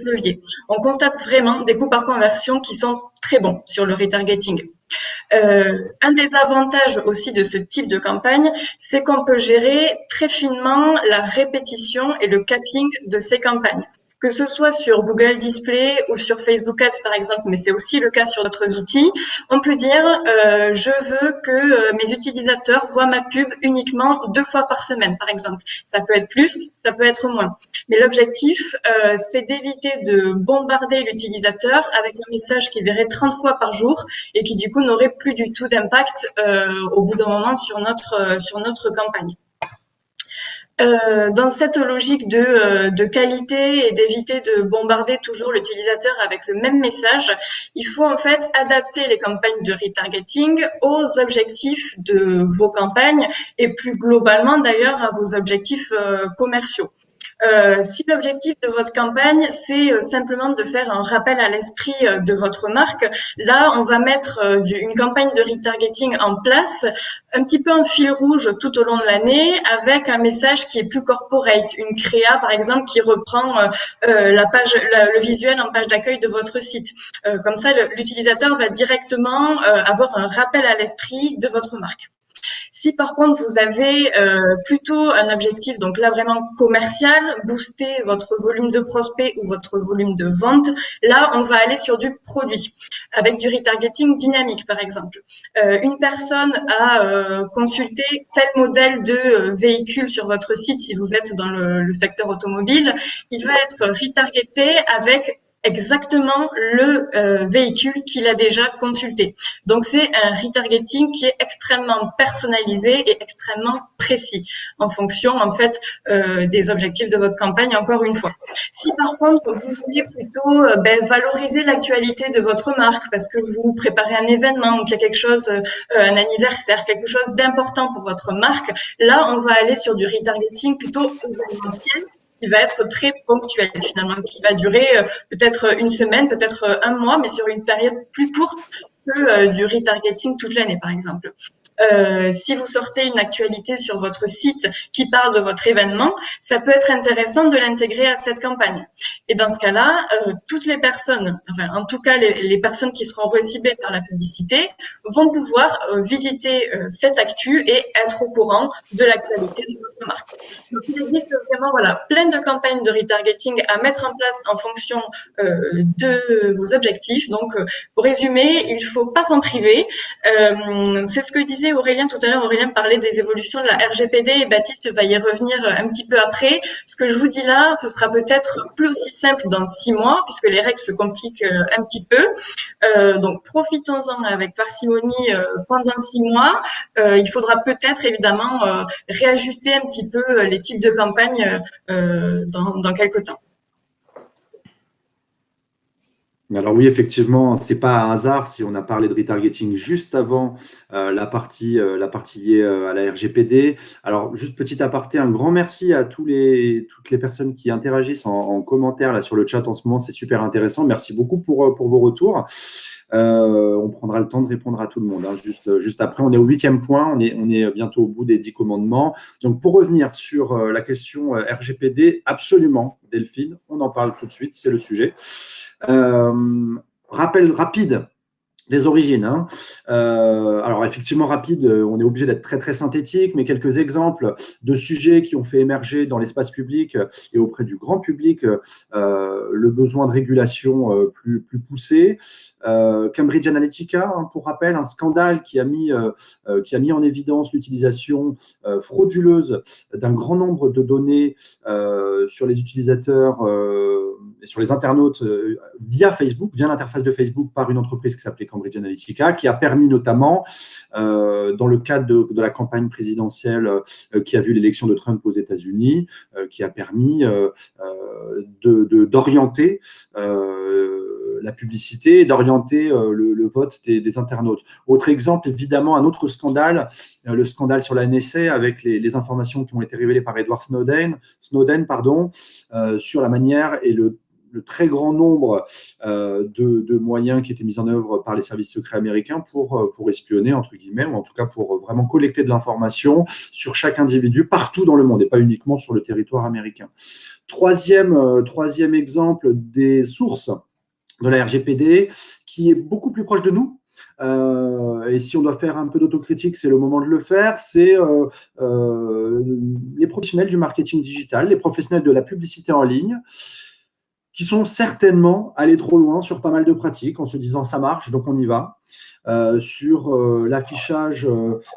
leviers. On constate vraiment des coûts par conversion qui sont très bons sur le retargeting. Un des avantages aussi de ce type de campagne, c'est qu'on peut gérer très finement la répétition et le capping de ces campagnes. Que ce soit sur Google Display ou sur Facebook Ads par exemple, mais c'est aussi le cas sur d'autres outils, on peut dire je veux que mes utilisateurs voient ma pub uniquement 2 fois par semaine par exemple. Ça peut être plus, ça peut être moins. Mais l'objectif, c'est d'éviter de bombarder l'utilisateur avec un message qui verrait 30 fois par jour et qui du coup n'aurait plus du tout d'impact au bout d'un moment sur notre campagne. Dans cette logique de qualité et d'éviter de bombarder toujours l'utilisateur avec le même message, il faut en fait adapter les campagnes de retargeting aux objectifs de vos campagnes et plus globalement d'ailleurs à vos objectifs commerciaux. Si l'objectif de votre campagne, c'est simplement de faire un rappel à l'esprit de votre marque, là, on va mettre une campagne de retargeting en place, un petit peu en fil rouge tout au long de l'année, avec un message qui est plus corporate, une créa, par exemple, qui reprend le visuel en page d'accueil de votre site. Comme ça, l'utilisateur va directement avoir un rappel à l'esprit de votre marque. Si par contre vous avez plutôt un objectif, donc là vraiment commercial, booster votre volume de prospects ou votre volume de vente, là on va aller sur du produit, avec du retargeting dynamique par exemple. Une personne a consulté tel modèle de véhicule sur votre site, si vous êtes dans le secteur automobile, il va être retargeté avec exactement le véhicule qu'il a déjà consulté. Donc, c'est un retargeting qui est extrêmement personnalisé et extrêmement précis en fonction, en fait, des objectifs de votre campagne, encore une fois. Si, par contre, vous voulez plutôt valoriser l'actualité de votre marque parce que vous préparez un événement ou qu'il y a quelque chose, un anniversaire, quelque chose d'important pour votre marque, là, on va aller sur du retargeting plutôt événementiel, qui va être très ponctuel finalement, qui va durer peut-être une semaine, peut-être un mois, mais sur une période plus courte que du retargeting toute l'année par exemple. Si vous sortez une actualité sur votre site qui parle de votre événement, ça peut être intéressant de l'intégrer à cette campagne. Et dans ce cas-là, toutes les personnes, enfin en tout cas les personnes qui seront reciblées par la publicité, vont pouvoir visiter cette actu et être au courant de l'actualité de votre marque. Donc il existe vraiment plein de campagnes de retargeting à mettre en place en fonction de vos objectifs. Donc pour résumer, il faut pas s'en priver. C'est ce que disait Aurélien tout à l'heure. Aurélien parlait des évolutions de la RGPD et Baptiste va y revenir un petit peu après. Ce que je vous dis là, ce sera peut-être plus aussi simple dans 6 mois puisque les règles se compliquent un petit peu. Donc profitons-en avec parcimonie pendant 6 mois. Il faudra peut-être évidemment réajuster un petit peu les types de campagnes dans quelques temps.
Alors oui, effectivement, c'est pas un hasard si on a parlé de retargeting juste avant la partie liée à la RGPD. Alors, juste petit aparté, un grand merci à toutes les personnes qui interagissent en commentaire là, sur le chat en ce moment. C'est super intéressant. Merci beaucoup pour vos retours. On prendra le temps de répondre à tout le monde. Hein. Juste après, on est au 8e point. On est bientôt au bout des 10 commandements. Donc, pour revenir sur la question RGPD, absolument, Delphine, on en parle tout de suite. C'est le sujet. Rappel rapide Les origines. Hein. Alors, effectivement, rapide, on est obligé d'être très, très synthétique, mais quelques exemples de sujets qui ont fait émerger dans l'espace public et auprès du grand public le besoin de régulation plus poussé. Cambridge Analytica, hein, pour rappel, un scandale qui a mis en évidence l'utilisation frauduleuse d'un grand nombre de données sur les utilisateurs et sur les internautes via Facebook, via l'interface de Facebook par une entreprise qui s'appelait Cambridge Analytica, qui a permis notamment, dans le cadre de la campagne présidentielle qui a vu l'élection de Trump aux États-Unis, qui a permis d'orienter la publicité et d'orienter le vote des internautes. Autre exemple, évidemment, un autre scandale, le scandale sur la NSA avec les informations qui ont été révélées par Edward Snowden, sur la manière et le très grand nombre de moyens qui étaient mis en œuvre par les services secrets américains pour espionner, entre guillemets, ou en tout cas pour vraiment collecter de l'information sur chaque individu partout dans le monde et pas uniquement sur le territoire américain. Troisième exemple des sources de la RGPD qui est beaucoup plus proche de nous. Et si on doit faire un peu d'autocritique, c'est le moment de le faire, c'est les professionnels du marketing digital, les professionnels de la publicité en ligne, qui sont certainement allés trop loin sur pas mal de pratiques en se disant ça marche, donc on y va, sur l'affichage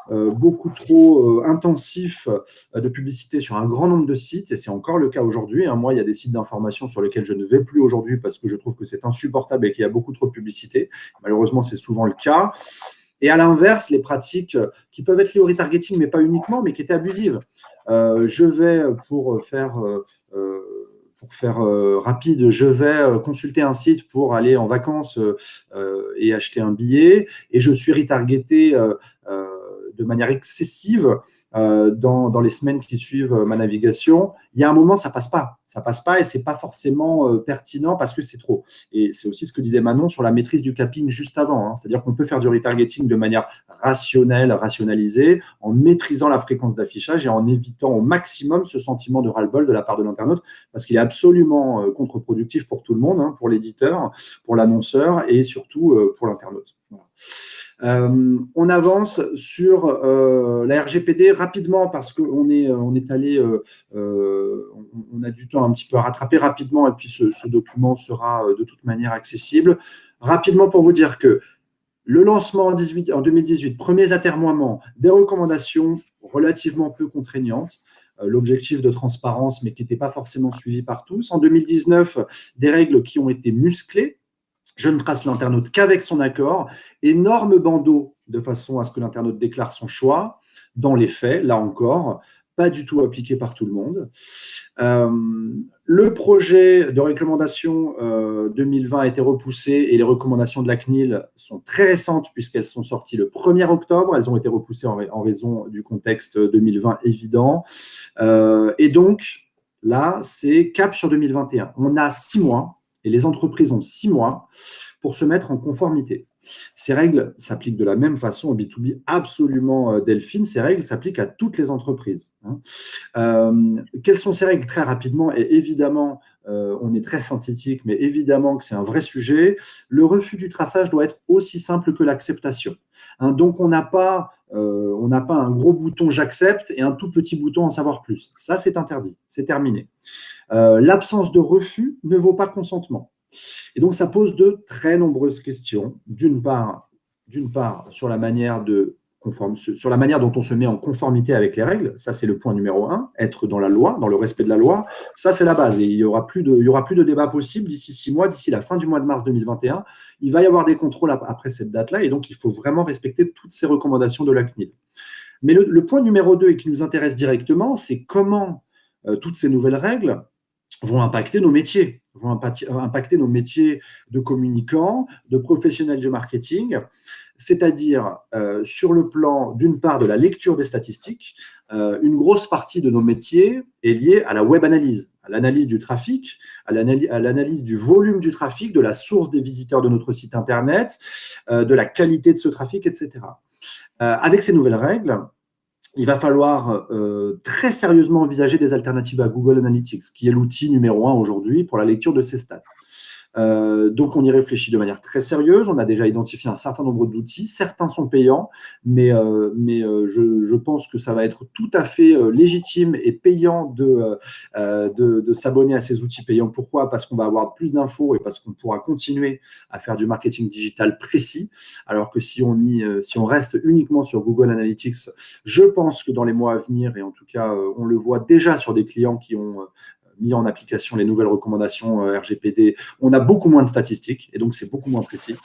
beaucoup trop intensif de publicité sur un grand nombre de sites, et c'est encore le cas aujourd'hui. Hein. Moi, il y a des sites d'information sur lesquels je ne vais plus aujourd'hui parce que je trouve que c'est insupportable et qu'il y a beaucoup trop de publicité. Malheureusement, c'est souvent le cas. Et à l'inverse, les pratiques qui peuvent être liées au retargeting, mais pas uniquement, mais qui étaient abusives. Je vais, pour faire rapide, je vais consulter un site pour aller en vacances et acheter un billet, et je suis retargeté de manière excessive dans les semaines qui suivent ma navigation. Il y a un moment, ça passe pas et c'est pas forcément pertinent parce que c'est trop. Et c'est aussi ce que disait Manon sur la maîtrise du capping juste avant. Hein. C'est-à-dire qu'on peut faire du retargeting de manière rationalisée, en maîtrisant la fréquence d'affichage et en évitant au maximum ce sentiment de ras-le-bol de la part de l'internaute, parce qu'il est absolument contre-productif pour tout le monde, hein, pour l'éditeur, pour l'annonceur et surtout pour l'internaute. Voilà. On avance sur la RGPD rapidement parce qu'on est allé, on a du temps un petit peu à rattraper rapidement, et puis ce document sera de toute manière accessible. Rapidement pour vous dire que le lancement en 2018, premiers atermoiements, des recommandations relativement peu contraignantes, l'objectif de transparence mais qui n'était pas forcément suivi par tous. En 2019, des règles qui ont été musclées. Je ne trace l'internaute qu'avec son accord. Énorme bandeau de façon à ce que l'internaute déclare son choix. Dans les faits, là encore, pas du tout appliqué par tout le monde. Le projet de recommandation 2020 a été repoussé et les recommandations de la CNIL sont très récentes puisqu'elles sont sorties le 1er octobre. Elles ont été repoussées en raison du contexte 2020 évident. Et donc, là, c'est cap sur 2021. On a 6 mois. Et les entreprises ont 6 mois pour se mettre en conformité. Ces règles s'appliquent de la même façon au B2B, absolument, Delphine. Ces règles s'appliquent à toutes les entreprises. Quelles sont ces règles? Très rapidement, et évidemment, on est très synthétique, mais évidemment que c'est un vrai sujet. Le refus du traçage doit être aussi simple que l'acceptation. Donc, on n'a pas un gros bouton « j'accepte » et un tout petit bouton « en savoir plus ». Ça, c'est interdit, c'est terminé. L'absence de refus ne vaut pas consentement. Et donc, ça pose de très nombreuses questions. D'une part, sur la manière dont on se met en conformité avec les règles. Ça, c'est le point numéro 1, être dans la loi, dans le respect de la loi. Ça, c'est la base. Et il n'y aura plus de débat possible d'ici 6 mois, d'ici la fin du mois de mars 2021. Il va y avoir des contrôles après cette date-là, et donc il faut vraiment respecter toutes ces recommandations de la CNIL. Mais le point numéro 2, et qui nous intéresse directement, c'est comment toutes ces nouvelles règles vont impacter nos métiers, de communicants, de professionnels du marketing, c'est-à-dire sur le plan, d'une part, de la lecture des statistiques. Une grosse partie de nos métiers est liée à la web analyse, à l'analyse du trafic, à l'analyse du volume du trafic, de la source des visiteurs de notre site internet, de la qualité de ce trafic, etc. Avec ces nouvelles règles, il va falloir très sérieusement envisager des alternatives à Google Analytics, qui est l'outil numéro 1 aujourd'hui pour la lecture de ces stats. Donc, on y réfléchit de manière très sérieuse. On a déjà identifié un certain nombre d'outils. Certains sont payants, mais je pense que ça va être tout à fait légitime et payant de s'abonner à ces outils payants. Pourquoi? Parce qu'on va avoir plus d'infos et parce qu'on pourra continuer à faire du marketing digital précis. Alors que si on reste uniquement sur Google Analytics, je pense que dans les mois à venir, et en tout cas, on le voit déjà sur des clients qui ont mis en application les nouvelles recommandations RGPD, on a beaucoup moins de statistiques et donc c'est beaucoup moins précis.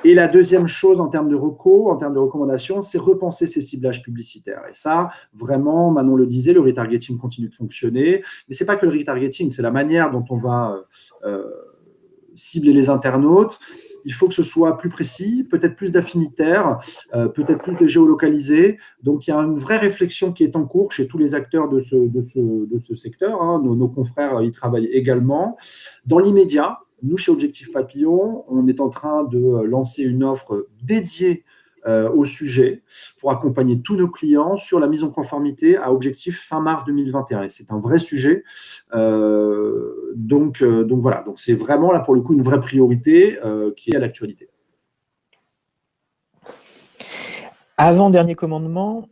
Et la deuxième chose en termes de recommandations, c'est repenser ces ciblages publicitaires. Et ça, vraiment, Manon le disait, le retargeting continue de fonctionner. Mais ce n'est pas que le retargeting, c'est la manière dont on va cibler les internautes. Il faut que ce soit plus précis, peut-être plus d'affinitaire, peut-être plus de géolocalisé. Donc, il y a une vraie réflexion qui est en cours chez tous les acteurs de ce secteur. Hein. Nos confrères y travaillent également. Dans l'immédiat, nous, chez Objectif Papillon, on est en train de lancer une offre dédiée au sujet pour accompagner tous nos clients sur la mise en conformité à objectif fin mars 2021. Et c'est un vrai sujet. Donc voilà, donc c'est vraiment là pour le coup une vraie priorité qui est à l'actualité.
Avant-dernier commandement,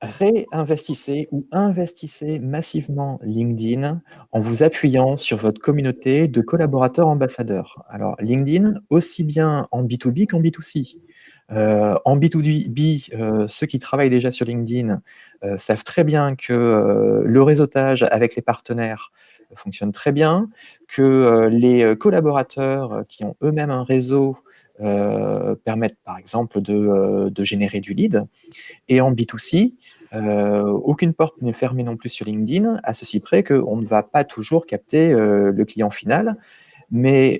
réinvestissez ou investissez massivement LinkedIn en vous appuyant sur votre communauté de collaborateurs ambassadeurs. Alors LinkedIn, aussi bien en B2B qu'en B2C. En B2B, ceux qui travaillent déjà sur LinkedIn savent très bien que le réseautage avec les partenaires fonctionne très bien, que les collaborateurs qui ont eux-mêmes un réseau permettent par exemple de générer du lead. Et en B2C, aucune porte n'est fermée non plus sur LinkedIn, à ceci près qu'on ne va pas toujours capter le client final. Mais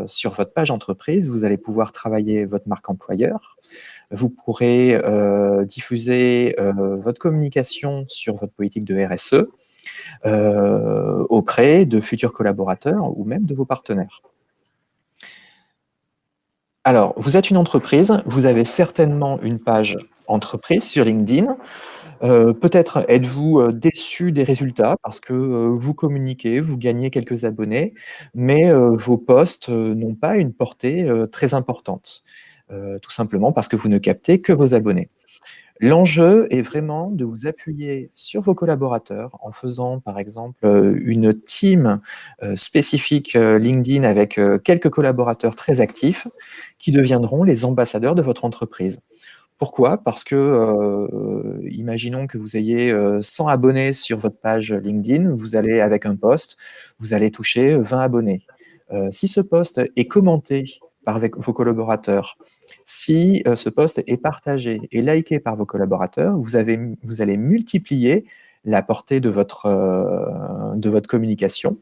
sur votre page entreprise, vous allez pouvoir travailler votre marque employeur. Vous pourrez diffuser votre communication sur votre politique de RSE auprès de futurs collaborateurs ou même de vos partenaires. Alors, vous êtes une entreprise, vous avez certainement une page entreprise sur LinkedIn. Peut-être êtes-vous déçu des résultats parce que vous communiquez, vous gagnez quelques abonnés, mais vos posts n'ont pas une portée très importante, tout simplement parce que vous ne captez que vos abonnés. L'enjeu est vraiment de vous appuyer sur vos collaborateurs en faisant, par exemple, une team spécifique LinkedIn avec quelques collaborateurs très actifs qui deviendront les ambassadeurs de votre entreprise. Pourquoi? Parce que, imaginons que vous ayez 100 abonnés sur votre page LinkedIn, vous allez avec un post, vous allez toucher 20 abonnés. Si ce post est commenté par vos collaborateurs, si ce post est partagé et liké par vos collaborateurs, vous allez multiplier la portée de votre communication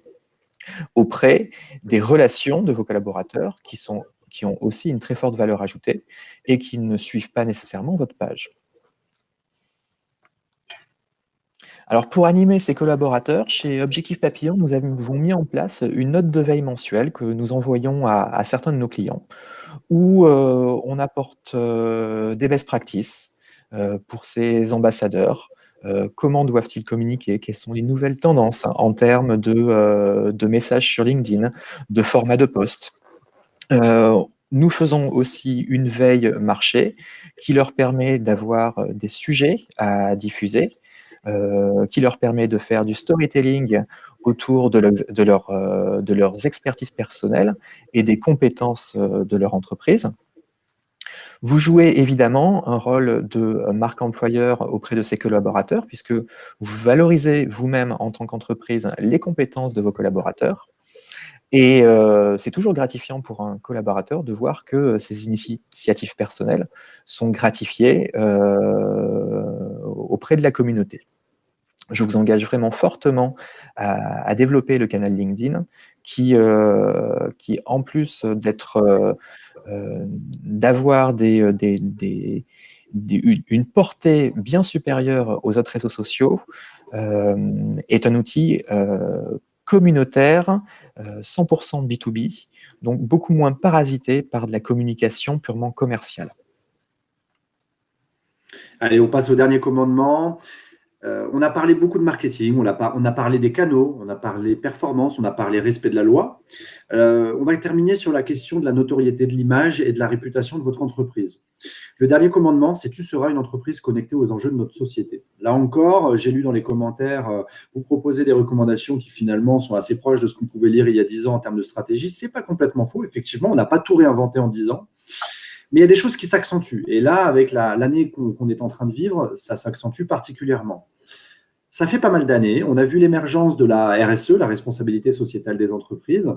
auprès des relations de vos collaborateurs qui ont aussi une très forte valeur ajoutée et qui ne suivent pas nécessairement votre page. Alors, pour animer ces collaborateurs, chez Objectif Papillon, nous avons mis en place une note de veille mensuelle que nous envoyons à certains de nos clients, où on apporte des best practices pour ces ambassadeurs. Comment doivent-ils communiquer? Quelles sont les nouvelles tendances en termes de messages sur LinkedIn, de format de post? Nous faisons aussi une veille marché qui leur permet d'avoir des sujets à diffuser, qui leur permet de faire du storytelling autour de leurs expertises personnelles et des compétences de leur entreprise. Vous jouez évidemment un rôle de marque employeur auprès de ces collaborateurs puisque vous valorisez vous-même en tant qu'entreprise les compétences de vos collaborateurs. Et c'est toujours gratifiant pour un collaborateur de voir que ses initiatives personnelles sont gratifiées auprès de la communauté. Je vous engage vraiment fortement à développer le canal LinkedIn qui en plus d'avoir une portée bien supérieure aux autres réseaux sociaux, est un outil communautaire, 100% B2B, donc beaucoup moins parasité par de la communication purement commerciale.
Allez, on passe au dernier commandement. On a parlé beaucoup de marketing, on a parlé des canaux, on a parlé performance, on a parlé respect de la loi. On va terminer sur la question de la notoriété de l'image et de la réputation de votre entreprise. Le dernier commandement, c'est « Tu seras une entreprise connectée aux enjeux de notre société ». Là encore, j'ai lu dans les commentaires, vous proposez des recommandations qui finalement sont assez proches de ce qu'on pouvait lire il y a 10 ans en termes de stratégie. Ce n'est pas complètement faux, effectivement, on n'a pas tout réinventé en 10 ans. Mais il y a des choses qui s'accentuent. Et là, avec l'année qu'on est en train de vivre, ça s'accentue particulièrement. Ça fait pas mal d'années. On a vu l'émergence de la RSE, la responsabilité sociétale des entreprises.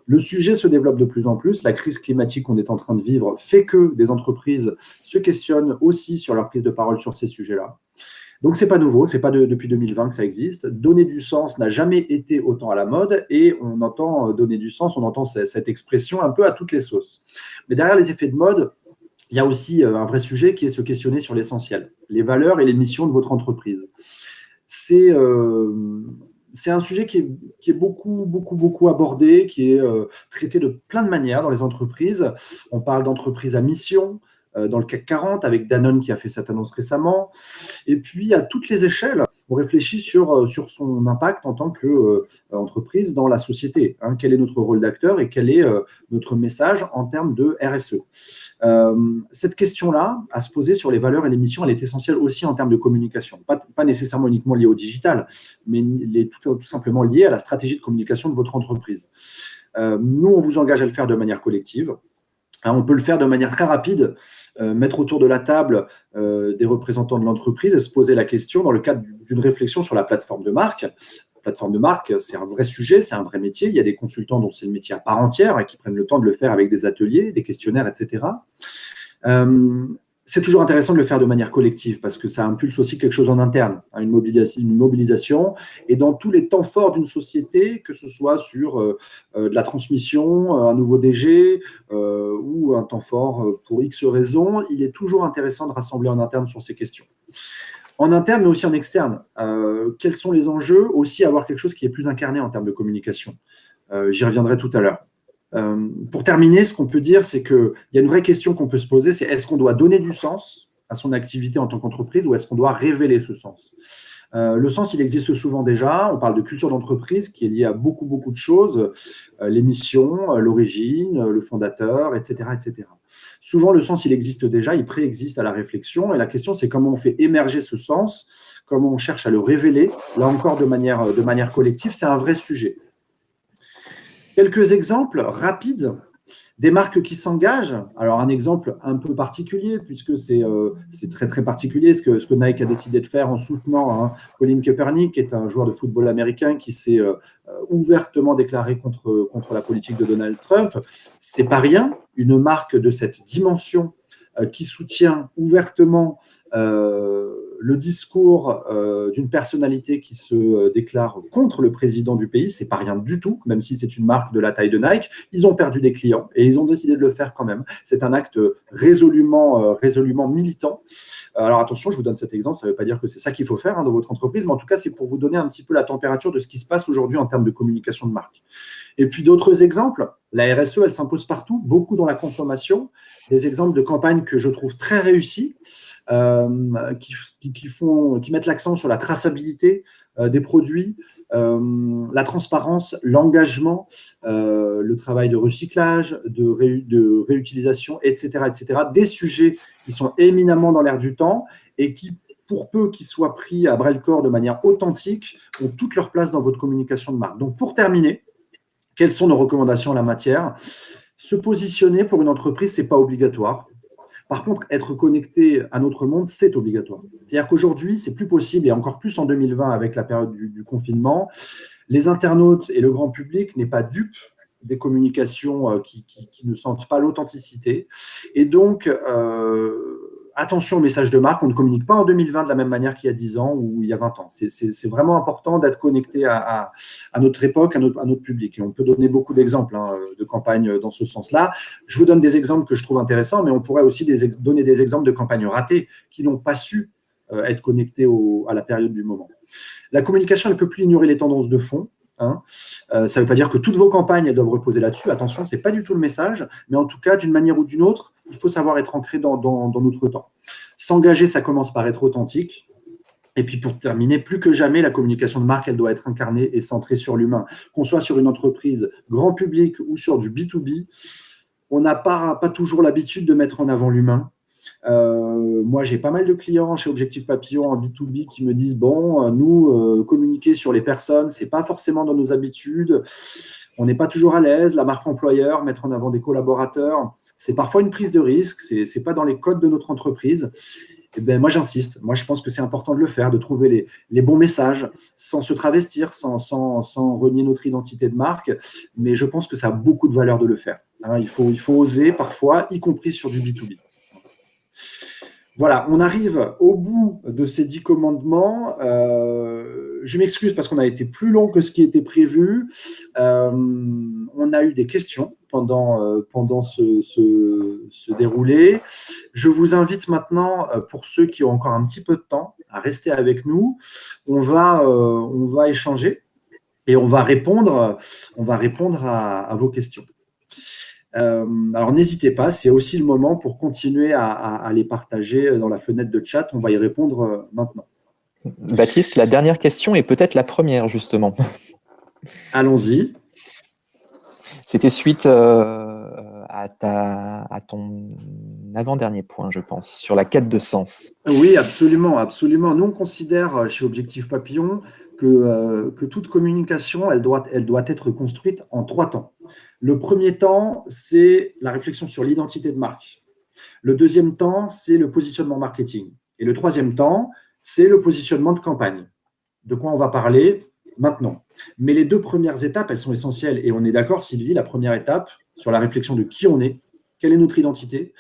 Le sujet se développe de plus en plus. La crise climatique qu'on est en train de vivre fait que des entreprises se questionnent aussi sur leur prise de parole sur ces sujets-là. Donc, ce n'est pas nouveau, ce n'est pas depuis 2020 que ça existe. Donner du sens n'a jamais été autant à la mode et on entend donner du sens, on entend cette expression un peu à toutes les sauces. Mais derrière les effets de mode, il y a aussi un vrai sujet qui est se questionner sur l'essentiel, les valeurs et les missions de votre entreprise. C'est un sujet qui est beaucoup abordé, qui est traité de plein de manières dans les entreprises. On parle d'entreprises à mission, dans le CAC 40, avec Danone qui a fait cette annonce récemment. Et puis, à toutes les échelles, on réfléchit sur son impact en tant qu'entreprise dans la société. Quel est notre rôle d'acteur et quel est notre message en termes de RSE. Cette question-là, à se poser sur les valeurs et les missions, elle est essentielle aussi en termes de communication. Pas nécessairement uniquement liée au digital, mais tout simplement liée à la stratégie de communication de votre entreprise. Nous, on vous engage à le faire de manière collective. On peut le faire de manière très rapide, mettre autour de la table des représentants de l'entreprise et se poser la question dans le cadre d'une réflexion sur la plateforme de marque. La plateforme de marque, c'est un vrai sujet, c'est un vrai métier. Il y a des consultants dont c'est le métier à part entière et qui prennent le temps de le faire avec des ateliers, des questionnaires, etc. C'est toujours intéressant de le faire de manière collective parce que ça impulse aussi quelque chose en interne, une mobilisation. Et dans tous les temps forts d'une société, que ce soit sur de la transmission, un nouveau DG ou un temps fort pour X raisons, il est toujours intéressant de rassembler en interne sur ces questions. En interne, mais aussi en externe. Quels sont les enjeux? Aussi avoir quelque chose qui est plus incarné en termes de communication. J'y reviendrai tout à l'heure. Pour terminer, ce qu'on peut dire, c'est qu'il y a une vraie question qu'on peut se poser, c'est est-ce qu'on doit donner du sens à son activité en tant qu'entreprise ou est-ce qu'on doit révéler ce sens? Le sens, il existe souvent déjà. On parle de culture d'entreprise qui est liée à beaucoup de choses, les missions, l'origine, le fondateur, etc., etc. Souvent, le sens, il existe déjà, il préexiste à la réflexion et la question, c'est comment on fait émerger ce sens, comment on cherche à le révéler, là encore de manière collective, c'est un vrai sujet. Quelques exemples rapides des marques qui s'engagent. Alors, un exemple un peu particulier, puisque c'est très particulier ce que Nike a décidé de faire en soutenant Colin Kaepernick, qui est un joueur de football américain qui s'est ouvertement déclaré contre la politique de Donald Trump. C'est pas rien, une marque de cette dimension qui soutient ouvertement le discours d'une personnalité qui se déclare contre le président du pays, c'est pas rien du tout, même si c'est une marque de la taille de Nike. Ils ont perdu des clients et ils ont décidé de le faire quand même. C'est un acte résolument militant. Alors attention, je vous donne cet exemple, ça ne veut pas dire que c'est ça qu'il faut faire dans votre entreprise, mais en tout cas, c'est pour vous donner un petit peu la température de ce qui se passe aujourd'hui en termes de communication de marque. Et puis d'autres exemples, la RSE, elle s'impose partout, beaucoup dans la consommation. Des exemples de campagnes que je trouve très réussies, qui mettent l'accent sur la traçabilité des produits, la transparence, l'engagement, le travail de recyclage, de réutilisation, etc., etc. Des sujets qui sont éminemment dans l'air du temps et qui, pour peu qu'ils soient pris à bras-le-corps de manière authentique, ont toute leur place dans votre communication de marque. Donc, pour terminer, quelles sont nos recommandations en la matière? Se positionner pour une entreprise, ce n'est pas obligatoire. Par contre, être connecté à notre monde, c'est obligatoire. C'est-à-dire qu'aujourd'hui, c'est plus possible, et encore plus en 2020 avec la période du confinement, les internautes et le grand public n'est pas dupe des communications qui ne sentent pas l'authenticité. Et donc, attention au message de marque, on ne communique pas en 2020 de la même manière qu'il y a 10 ans ou il y a 20 ans. C'est vraiment important d'être connecté à notre époque, à notre public. Et on peut donner beaucoup d'exemples de campagnes dans ce sens-là. Je vous donne des exemples que je trouve intéressants, mais on pourrait aussi donner des exemples de campagnes ratées qui n'ont pas su être connectées à la période du moment. La communication, elle ne peut plus ignorer les tendances de fond. Ça ne veut pas dire que toutes vos campagnes elles doivent reposer là-dessus. Attention, ce n'est pas du tout le message, mais en tout cas, d'une manière ou d'une autre, il faut savoir être ancré dans notre temps. S'engager, ça commence par être authentique. Et puis pour terminer, plus que jamais, la communication de marque, elle doit être incarnée et centrée sur l'humain. Qu'on soit sur une entreprise grand public ou sur du B2B, on n'a pas toujours l'habitude de mettre en avant l'humain. Moi, j'ai pas mal de clients chez Objectif Papillon en B2B qui me disent, bon, nous, communiquer sur les personnes, c'est pas forcément dans nos habitudes. On n'est pas toujours à l'aise. La marque employeur, mettre en avant des collaborateurs, c'est parfois une prise de risque. C'est pas dans les codes de notre entreprise. Eh ben, moi, j'insiste. Moi, je pense que c'est important de le faire, de trouver les bons messages sans se travestir, sans renier notre identité de marque. Mais je pense que ça a beaucoup de valeur de le faire. Hein, il faut oser parfois, y compris sur du B2B. Voilà, on arrive au bout de ces 10 commandements. Je m'excuse parce qu'on a été plus long que ce qui était prévu. On a eu des questions pendant ce déroulé. Je vous invite maintenant, pour ceux qui ont encore un petit peu de temps, à rester avec nous. On va échanger et on va répondre à vos questions. Alors n'hésitez pas, c'est aussi le moment pour continuer à les partager dans la fenêtre de chat. On va y répondre maintenant.
Baptiste, la dernière question est peut-être la première, justement.
Allons-y.
C'était suite à ton avant-dernier point, je pense, sur la quête de sens.
Oui, absolument, absolument. Nous, on considère chez Objectif Papillon que toute communication, elle doit être construite en 3 temps. Le premier temps, c'est la réflexion sur l'identité de marque. Le deuxième temps, c'est le positionnement marketing. Et le troisième temps, c'est le positionnement de campagne. De quoi on va parler maintenant. Mais les 2 premières étapes, elles sont essentielles. Et on est d'accord, Sylvie, la première étape sur la réflexion de qui on est, quelle est notre identité,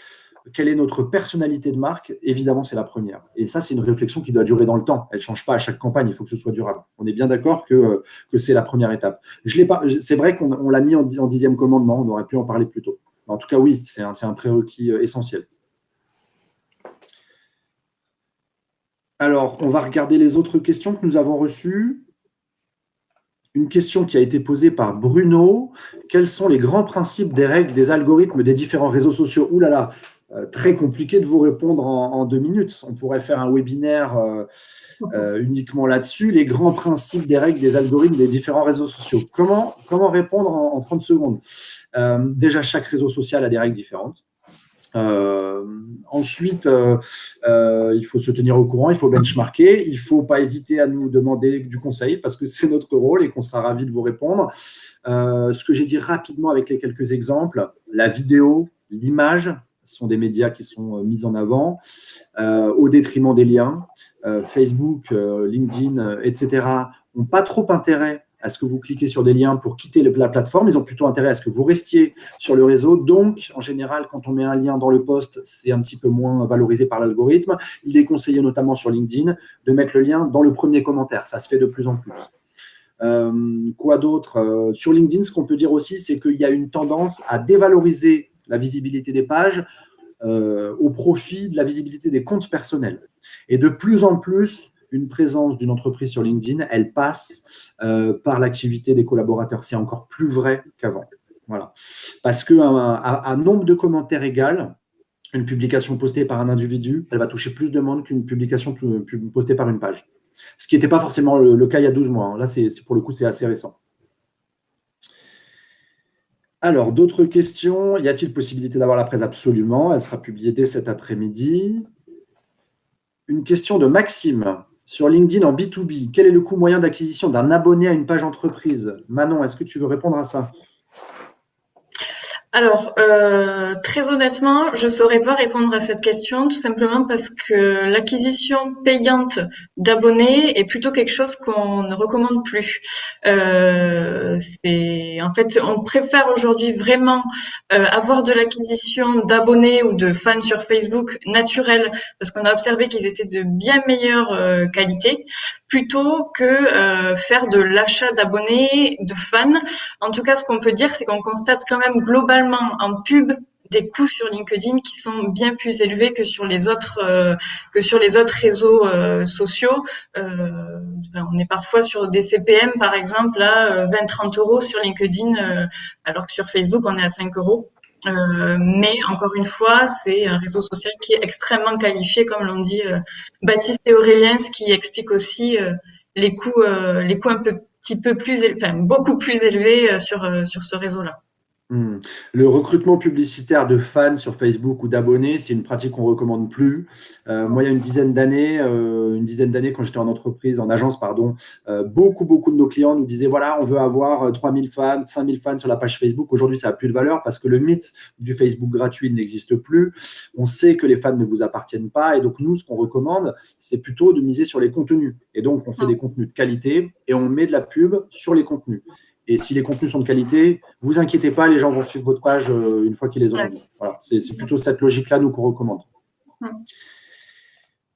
quelle est notre personnalité de marque, évidemment, c'est la première. Et ça, c'est une réflexion qui doit durer dans le temps. Elle ne change pas à chaque campagne, il faut que ce soit durable. On est bien d'accord que c'est la première étape. C'est vrai qu'on l'a mis en 10e commandement, on aurait pu en parler plus tôt. En tout cas, oui, c'est un prérequis essentiel. Alors, on va regarder les autres questions que nous avons reçues. Une question qui a été posée par Bruno. Quels sont les grands principes des règles, des algorithmes des différents réseaux sociaux ? Ouh là là, très compliqué de vous répondre en 2 minutes. On pourrait faire un webinaire uniquement là-dessus. Les grands principes des règles, des algorithmes des différents réseaux sociaux. Comment répondre en 30 secondes ? Déjà, chaque réseau social a des règles différentes. Ensuite, il faut se tenir au courant, il faut benchmarker, il ne faut pas hésiter à nous demander du conseil parce que c'est notre rôle et qu'on sera ravis de vous répondre. Ce que j'ai dit rapidement avec les quelques exemples, la vidéo, l'image sont des médias qui sont mis en avant au détriment des liens. Facebook, LinkedIn, etc. n'ont pas trop intérêt à ce que vous cliquez sur des liens pour quitter la plateforme. Ils ont plutôt intérêt à ce que vous restiez sur le réseau. Donc, en général, quand on met un lien dans le post, c'est un petit peu moins valorisé par l'algorithme. Il est conseillé, notamment sur LinkedIn, de mettre le lien dans le premier commentaire. Ça se fait de plus en plus. Quoi d'autre ? Sur LinkedIn, ce qu'on peut dire aussi, c'est qu'il y a une tendance à dévaloriser la visibilité des pages au profit de la visibilité des comptes personnels. Et de plus en plus, une présence d'une entreprise sur LinkedIn, elle passe par l'activité des collaborateurs. C'est encore plus vrai qu'avant. Voilà. Parce qu'un nombre de commentaires égal, une publication postée par un individu, elle va toucher plus de monde qu'une publication postée par une page. Ce qui n'était pas forcément le cas il y a 12 mois. Là, pour le coup, c'est assez récent. Alors, d'autres questions. Y a-t-il possibilité d'avoir la presse ? Absolument. Elle sera publiée dès cet après-midi. Une question de Maxime. Sur LinkedIn en B2B, quel est le coût moyen d'acquisition d'un abonné à une page entreprise ? Manon, est-ce que tu veux répondre à ça ?
Alors, très honnêtement, je ne saurais pas répondre à cette question, tout simplement parce que l'acquisition payante d'abonnés est plutôt quelque chose qu'on ne recommande plus. En fait, on préfère aujourd'hui vraiment avoir de l'acquisition d'abonnés ou de fans sur Facebook naturels, parce qu'on a observé qu'ils étaient de bien meilleure qualité, plutôt que faire de l'achat d'abonnés, de fans. En tout cas, ce qu'on peut dire, c'est qu'on constate quand même globalement en pub des coûts sur LinkedIn qui sont bien plus élevés que sur les autres réseaux sociaux. On est parfois sur des CPM, par exemple, à 20-30 € sur LinkedIn, alors que sur Facebook, on est à 5 €. Mais encore une fois, c'est un réseau social qui est extrêmement qualifié, comme l'ont dit Baptiste et Aurélien, ce qui explique aussi les coûts un petit peu plus, enfin beaucoup plus élevés sur ce réseau-là.
Le recrutement publicitaire de fans sur Facebook ou d'abonnés, c'est une pratique qu'on ne recommande plus. Moi, il y a une dizaine d'années, quand j'étais en entreprise, en agence, pardon, beaucoup de nos clients nous disaient, voilà, on veut avoir 3000 fans, 5000 fans sur la page Facebook. Aujourd'hui, ça n'a plus de valeur parce que le mythe du Facebook gratuit n'existe plus. On sait que les fans ne vous appartiennent pas. Et donc, nous, ce qu'on recommande, c'est plutôt de miser sur les contenus. Et donc, on fait des contenus de qualité et on met de la pub sur les contenus. Et si les contenus sont de qualité, vous inquiétez pas, les gens vont suivre votre page une fois qu'ils les auront vus. Voilà, c'est plutôt cette logique-là, nous, qu'on recommande.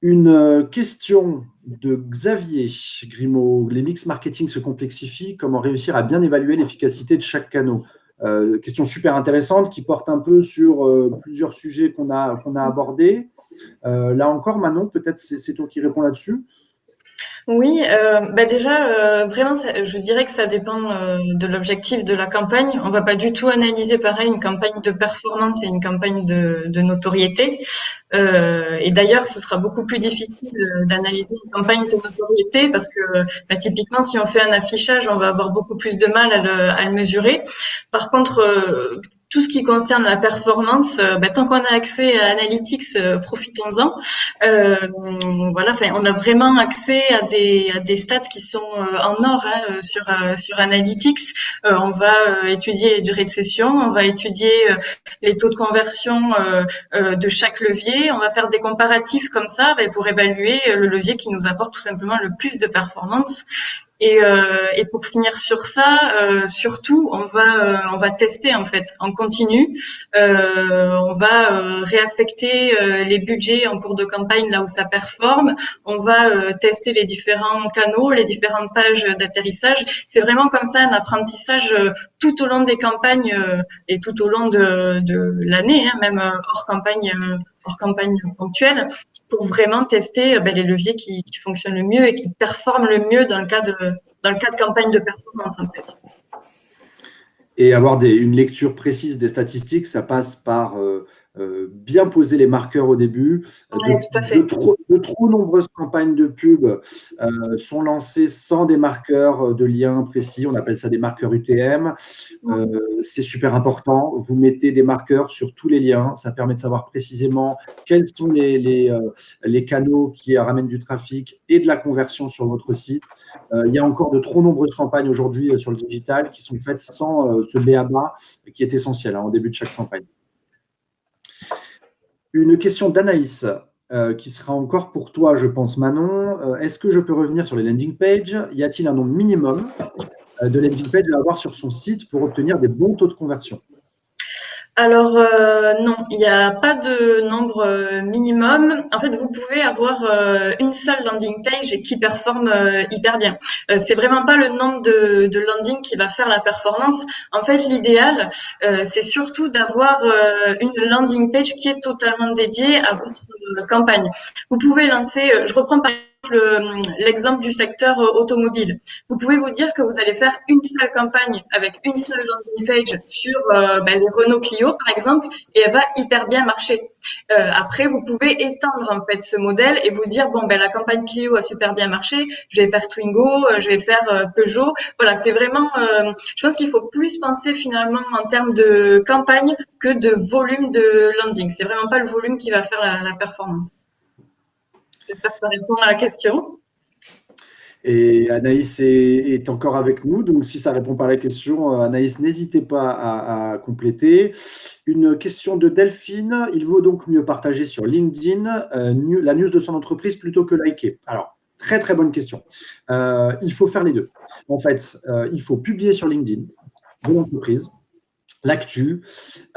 Une question de Xavier Grimaud. Les mix marketing se complexifient. Comment réussir à bien évaluer l'efficacité de chaque canal? Question super intéressante qui porte un peu sur plusieurs sujets qu'on a abordés. Là encore, Manon, peut-être c'est toi qui réponds là-dessus.
Oui, déjà, vraiment, je dirais que ça dépend de l'objectif de la campagne. On va pas du tout analyser pareil une campagne de performance et une campagne de notoriété. Et d'ailleurs, ce sera beaucoup plus difficile d'analyser une campagne de notoriété parce que typiquement, si on fait un affichage, on va avoir beaucoup plus de mal à le mesurer. Par contre, tout ce qui concerne la performance, tant qu'on a accès à Analytics, profitons-en. Voilà, on a vraiment accès à des stats qui sont en or sur Analytics. On va étudier les durées de session, on va étudier les taux de conversion de chaque levier. On va faire des comparatifs comme ça pour évaluer le levier qui nous apporte tout simplement le plus de performance. Et pour finir sur ça, surtout, on va tester en fait en continu. On va réaffecter les budgets en cours de campagne là où ça performe. On va tester les différents canaux, les différentes pages d'atterrissage. C'est vraiment comme ça un apprentissage tout au long des campagnes et tout au long de l'année, même hors campagne ponctuelle, pour vraiment tester les leviers qui fonctionnent le mieux et qui performent le mieux dans le cas de campagne de performance en fait.
Et avoir une lecture précise des statistiques, ça passe par bien poser les marqueurs au début.
Oui, tout à fait.
De trop nombreuses campagnes de pub sont lancées sans des marqueurs de liens précis. On appelle ça des marqueurs UTM. C'est super important. Vous mettez des marqueurs sur tous les liens. Ça permet de savoir précisément quels sont les canaux qui ramènent du trafic et de la conversion sur votre site. Il y a encore de trop nombreuses campagnes aujourd'hui sur le digital qui sont faites sans ce b.a.-ba qui est essentiel en début de chaque campagne. Une question d'Anaïs qui sera encore pour toi, je pense, Manon. Est-ce que je peux revenir sur les landing pages? Y a-t-il un nombre minimum de landing pages à avoir sur son site pour obtenir des bons taux de conversion?
Alors non, il n'y a pas de nombre minimum. En fait, vous pouvez avoir une seule landing page qui performe hyper bien. C'est vraiment pas le nombre de landing qui va faire la performance. En fait, l'idéal, c'est surtout d'avoir une landing page qui est totalement dédiée à votre campagne. Vous pouvez lancer, je reprends par l'exemple du secteur automobile. Vous pouvez vous dire que vous allez faire une seule campagne avec une seule landing page sur les Renault Clio, par exemple, et elle va hyper bien marcher. Après, vous pouvez étendre en fait ce modèle et vous dire la campagne Clio a super bien marché, je vais faire Twingo, je vais faire Peugeot. Voilà, c'est vraiment. Je pense qu'il faut plus penser finalement en termes de campagne que de volume de landing. C'est vraiment pas le volume qui va faire la performance. J'espère que ça répond à la question.
Et Anaïs est encore avec nous, donc si ça ne répond pas à la question, Anaïs, n'hésitez pas à compléter. Une question de Delphine, il vaut donc mieux partager sur LinkedIn la news de son entreprise plutôt que liker? Alors, très très bonne question. Il faut faire les deux. En fait, il faut publier sur LinkedIn de l'entreprise, l'actu,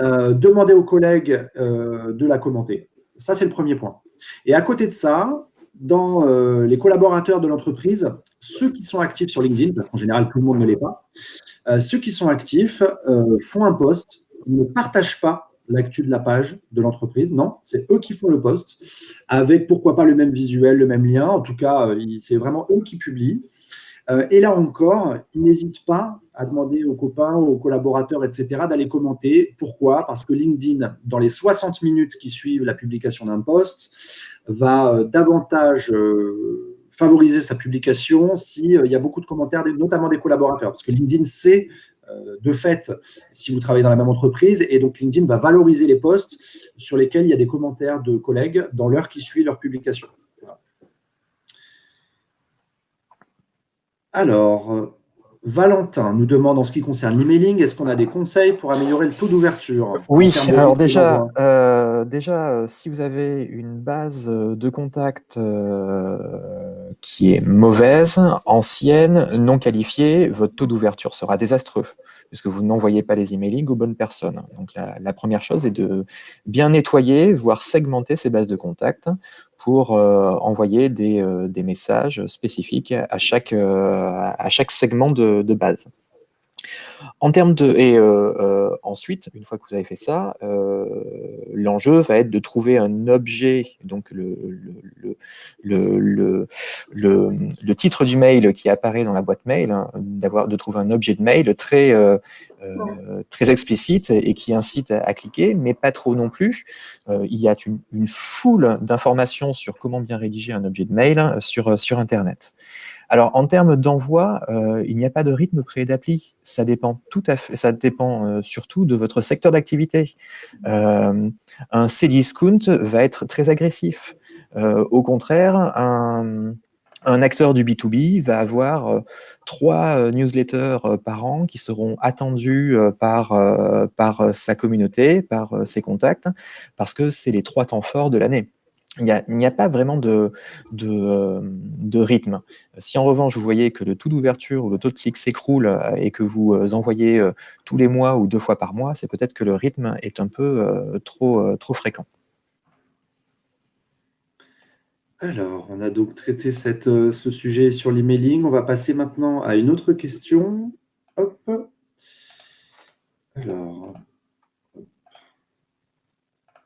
demander aux collègues de la commenter. Ça, c'est le premier point. Et à côté de ça, dans les collaborateurs de l'entreprise, ceux qui sont actifs sur LinkedIn, parce qu'en général, tout le monde ne l'est pas, ceux qui sont actifs font un post, ne partagent pas l'actu de la page de l'entreprise. Non, c'est eux qui font le post, avec pourquoi pas le même visuel, le même lien. En tout cas, c'est vraiment eux qui publient. Et là encore, il n'hésite pas à demander aux copains, aux collaborateurs, etc., d'aller commenter. Pourquoi? Parce que LinkedIn, dans les 60 minutes qui suivent la publication d'un post, va davantage favoriser sa publication s'il y a beaucoup de commentaires, notamment des collaborateurs. Parce que LinkedIn sait, de fait, si vous travaillez dans la même entreprise, et donc LinkedIn va valoriser les posts sur lesquels il y a des commentaires de collègues dans l'heure qui suit leur publication. Voilà. Alors, Valentin nous demande en ce qui concerne l'emailing, est-ce qu'on a des conseils pour améliorer le taux d'ouverture?
Oui, alors déjà, si vous avez une base de contact qui est mauvaise, ancienne, non qualifiée, votre taux d'ouverture sera désastreux, puisque vous n'envoyez pas les emailing aux bonnes personnes. Donc la première chose est de bien nettoyer, voire segmenter ces bases de contact pour envoyer des messages spécifiques à chaque segment de base. En termes ensuite, une fois que vous avez fait ça, l'enjeu va être de trouver un objet, donc le titre du mail qui apparaît dans la boîte mail, hein, de trouver un objet de mail très explicite et qui incite à cliquer, mais pas trop non plus. Il y a une foule d'informations sur comment bien rédiger un objet de mail sur Internet. Alors, en termes d'envoi, il n'y a pas de rythme pré d'appli. Ça dépend surtout de votre secteur d'activité. Un Cdiscount va être très agressif. Au contraire, un acteur du B2B va avoir 3 newsletters par an qui seront attendus par sa communauté, par ses contacts, parce que c'est les 3 temps forts de l'année. Il n'y a pas vraiment de rythme. Si en revanche, vous voyez que le taux d'ouverture ou le taux de clic s'écroule et que vous envoyez tous les mois ou 2 fois par mois, c'est peut-être que le rythme est un peu trop fréquent.
Alors, on a donc traité ce sujet sur l'emailing. On va passer maintenant à une autre question. Hop. Alors,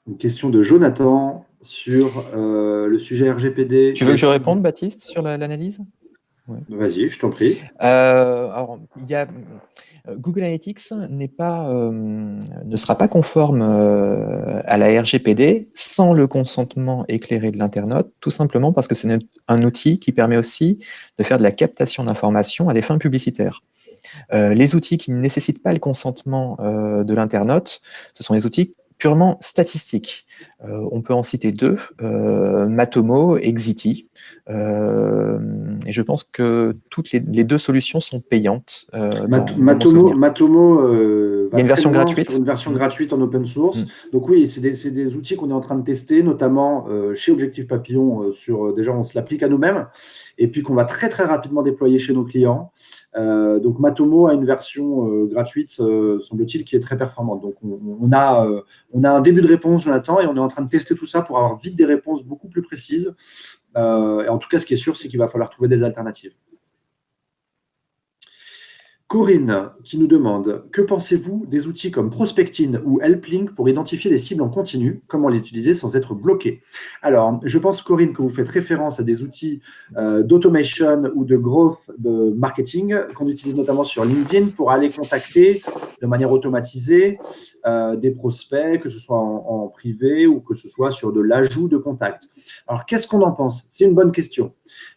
une question de Jonathan sur le sujet RGPD.
Tu veux que je réponde, Baptiste, sur l'analyse?
Ouais. Vas-y, je t'en prie.
Alors, Google Analytics ne sera pas conforme à la RGPD sans le consentement éclairé de l'internaute, tout simplement parce que c'est un outil qui permet aussi de faire de la captation d'informations à des fins publicitaires. Les outils qui ne nécessitent pas le consentement de l'internaute, ce sont les outils purement statistiques. On peut en citer 2, Matomo et Xiti. Et je pense que toutes les 2 solutions sont payantes.
Matomo
il y a une version gratuite.
Sur une version gratuite en open source. Donc oui, c'est des outils qu'on est en train de tester, notamment chez Objectif Papillon. Déjà, on se l'applique à nous-mêmes et puis qu'on va très très rapidement déployer chez nos clients. Donc Matomo a une version gratuite, semble-t-il, qui est très performante. Donc on a un début de réponse, Jonathan, et on est en train de tester tout ça pour avoir vite des réponses beaucoup plus précises. Et en tout cas, ce qui est sûr, c'est qu'il va falloir trouver des alternatives. Corinne qui nous demande « Que pensez-vous des outils comme Prospectin ou Helplink pour identifier des cibles en continu? Comment les utiliser sans être bloqué ?» Alors, je pense, Corinne, que vous faites référence à des outils d'automation ou de growth de marketing qu'on utilise notamment sur LinkedIn pour aller contacter de manière automatisée des prospects, que ce soit en privé ou que ce soit sur de l'ajout de contacts. Alors, qu'est-ce qu'on en pense? C'est une bonne question.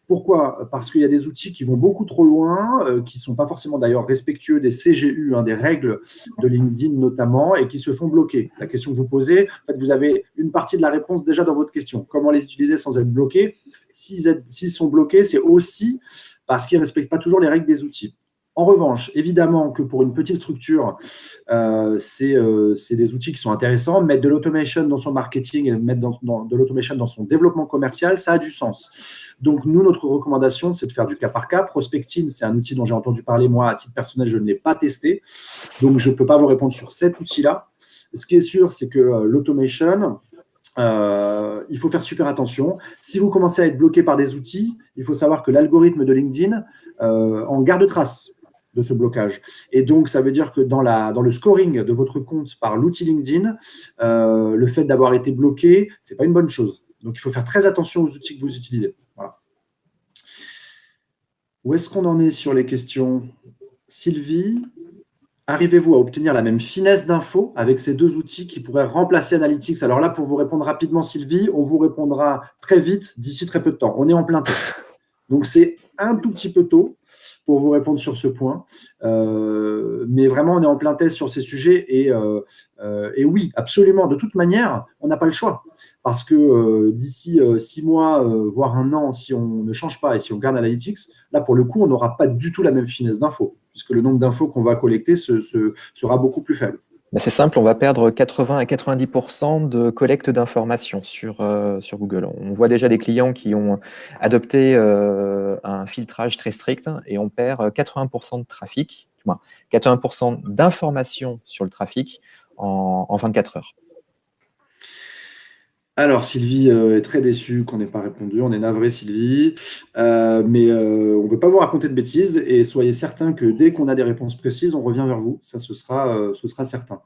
Pourquoi? Parce qu'il y a des outils qui vont beaucoup trop loin, qui ne sont pas forcément d'ailleurs respectueux des CGU, des règles de LinkedIn notamment, et qui se font bloquer. La question que vous posez, en fait, vous avez une partie de la réponse déjà dans votre question. Comment les utiliser sans être bloqués? S'ils sont bloqués, c'est aussi parce qu'ils ne respectent pas toujours les règles des outils. En revanche, évidemment que pour une petite structure, c'est des outils qui sont intéressants. Mettre de l'automation dans son marketing et mettre de l'automation dans son développement commercial, ça a du sens. Donc, nous, notre recommandation, c'est de faire du cas par cas. Prospectin, c'est un outil dont j'ai entendu parler. Moi, à titre personnel, je ne l'ai pas testé. Donc, je ne peux pas vous répondre sur cet outil-là. Ce qui est sûr, c'est que l'automation, il faut faire super attention. Si vous commencez à être bloqué par des outils, il faut savoir que l'algorithme de LinkedIn en garde trace de ce blocage. Et donc, ça veut dire que dans le scoring de votre compte par l'outil LinkedIn, le fait d'avoir été bloqué, ce n'est pas une bonne chose. Donc, il faut faire très attention aux outils que vous utilisez. Voilà. Où est-ce qu'on en est sur les questions? Sylvie, arrivez-vous à obtenir la même finesse d'info avec ces deux outils qui pourraient remplacer Analytics? Alors là, pour vous répondre rapidement, Sylvie, on vous répondra très vite, d'ici très peu de temps. On est en plein test. Donc, c'est un tout petit peu tôt pour vous répondre sur ce point. Mais vraiment, on est en plein test sur ces sujets. Et oui, absolument. De toute manière, on n'a pas le choix. Parce que d'ici 6 mois, voire un an, si on ne change pas et si on garde Analytics, là, pour le coup, on n'aura pas du tout la même finesse d'infos, puisque le nombre d'infos qu'on va collecter sera beaucoup plus faible.
C'est simple, on va perdre 80 à 90% de collecte d'informations sur Google. On voit déjà des clients qui ont adopté un filtrage très strict et on perd 80% de trafic, 80% d'informations sur le trafic en 24 heures.
Alors, Sylvie est très déçue qu'on n'ait pas répondu. On est navré, Sylvie. Mais on ne veut pas vous raconter de bêtises. Et soyez certains que dès qu'on a des réponses précises, on revient vers vous. Ça, ce sera certain.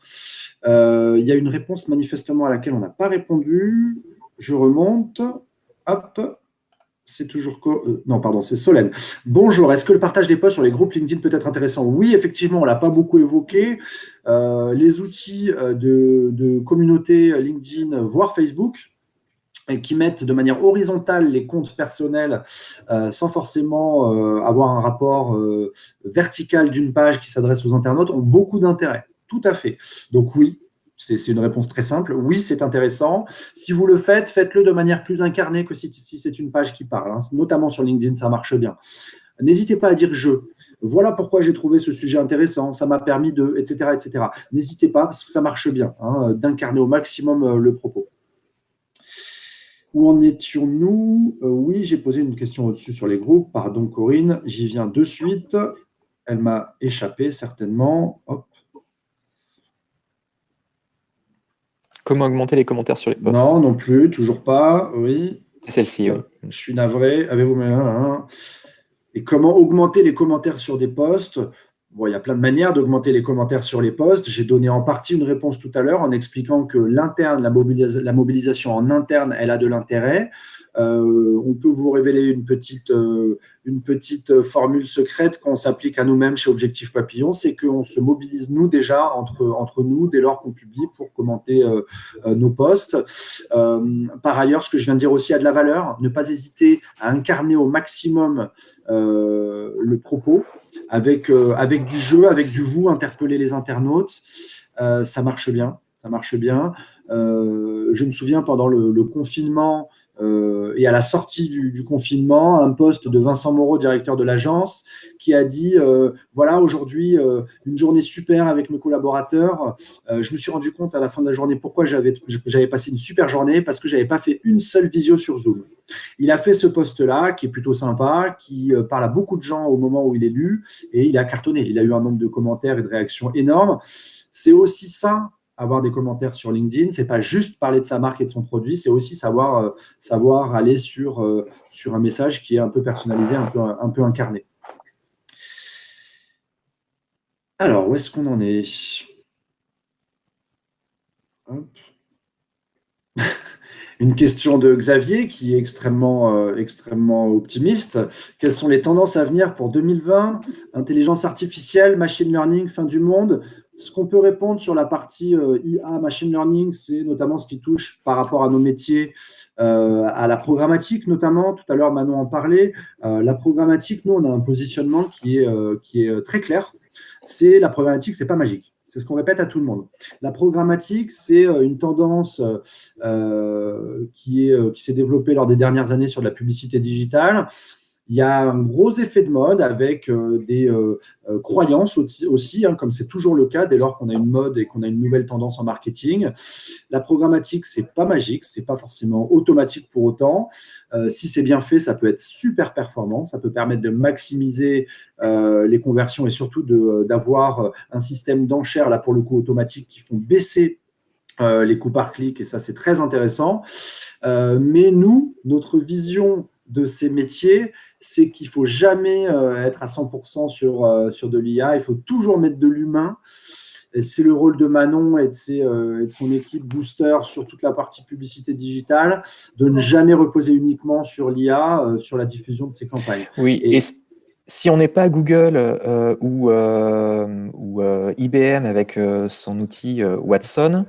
Il y a une réponse manifestement à laquelle on n'a pas répondu. Je remonte. Hop. C'est toujours… non, pardon, c'est Solène. Bonjour, est-ce que le partage des posts sur les groupes LinkedIn peut être intéressant? Oui, effectivement, on ne l'a pas beaucoup évoqué. Les outils de communauté LinkedIn, voire Facebook, et qui mettent de manière horizontale les comptes personnels sans forcément avoir un rapport vertical d'une page qui s'adresse aux internautes, ont beaucoup d'intérêt. Tout à fait. Donc oui, c'est une réponse très simple. Oui, c'est intéressant. Si vous le faites, faites-le de manière plus incarnée que si c'est une page qui parle. Hein. Notamment sur LinkedIn, ça marche bien. N'hésitez pas à dire « je ». Voilà pourquoi j'ai trouvé ce sujet intéressant, ça m'a permis de… etc. etc. N'hésitez pas, parce que ça marche bien, hein, d'incarner au maximum le propos. Où en étions-nous? Oui, j'ai posé une question au-dessus sur les groupes. Pardon, Corinne, j'y viens de suite. Elle m'a échappé, certainement. Hop.
Comment augmenter les commentaires sur les posts?
Non, non plus, toujours pas. Oui.
C'est celle-ci, oui.
Je suis navré. Avez-vous… Et comment augmenter les commentaires sur des posts? Bon, il y a plein de manières d'augmenter les commentaires sur les posts. J'ai donné en partie une réponse tout à l'heure en expliquant que l'interne, la mobilisation en interne, elle a de l'intérêt. On peut vous révéler une petite formule secrète qu'on s'applique à nous-mêmes chez Objectif Papillon, c'est qu'on se mobilise nous déjà entre nous dès lors qu'on publie pour commenter nos posts. Par ailleurs, ce que je viens de dire aussi a de la valeur. Ne pas hésiter à incarner au maximum le propos avec du jeu, avec du vous, interpeller les internautes. Ça marche bien. Ça marche bien. Je me souviens pendant le confinement et à la sortie du confinement, un post de Vincent Moreau, directeur de l'agence, qui a dit voilà, aujourd'hui, une journée super avec mes collaborateurs. Je me suis rendu compte à la fin de la journée pourquoi j'avais passé une super journée, parce que je n'avais pas fait une seule visio sur Zoom. Il a fait ce post-là, qui est plutôt sympa, qui parle à beaucoup de gens au moment où il est lu, et il a cartonné. Il a eu un nombre de commentaires et de réactions énormes. C'est aussi ça, avoir des commentaires sur LinkedIn, c'est pas juste parler de sa marque et de son produit, c'est aussi savoir aller sur un message qui est un peu personnalisé, un peu incarné. Alors, où est-ce qu'on en est? Hop. Une question de Xavier qui est extrêmement optimiste. Quelles sont les tendances à venir pour 2020? Intelligence artificielle, machine learning, fin du monde? Ce qu'on peut répondre sur la partie IA, machine learning, c'est notamment ce qui touche par rapport à nos métiers, à la programmatique notamment. Tout à l'heure, Manon en parlait. La programmatique, nous, on a un positionnement qui est très clair. C'est la programmatique, c'est pas magique. C'est ce qu'on répète à tout le monde. La programmatique, c'est une tendance qui s'est développée lors des dernières années sur la publicité digitale. Il y a un gros effet de mode avec des croyances aussi, hein, comme c'est toujours le cas dès lors qu'on a une mode et qu'on a une nouvelle tendance en marketing. La programmatique, c'est pas magique, c'est pas forcément automatique pour autant. Si c'est bien fait, ça peut être super performant, ça peut permettre de maximiser les conversions et surtout d'avoir un système d'enchères, là pour le coup automatique, qui font baisser les coûts par clic, et ça c'est très intéressant. Mais nous, notre vision de ces métiers, c'est qu'il ne faut jamais être à 100% sur de l'IA, il faut toujours mettre de l'humain. Et c'est le rôle de Manon et de son équipe Booster sur toute la partie publicité digitale, de ne jamais reposer uniquement sur l'IA, sur la diffusion de ses campagnes.
Oui, Si on n'est pas Google ou IBM avec son outil Watson,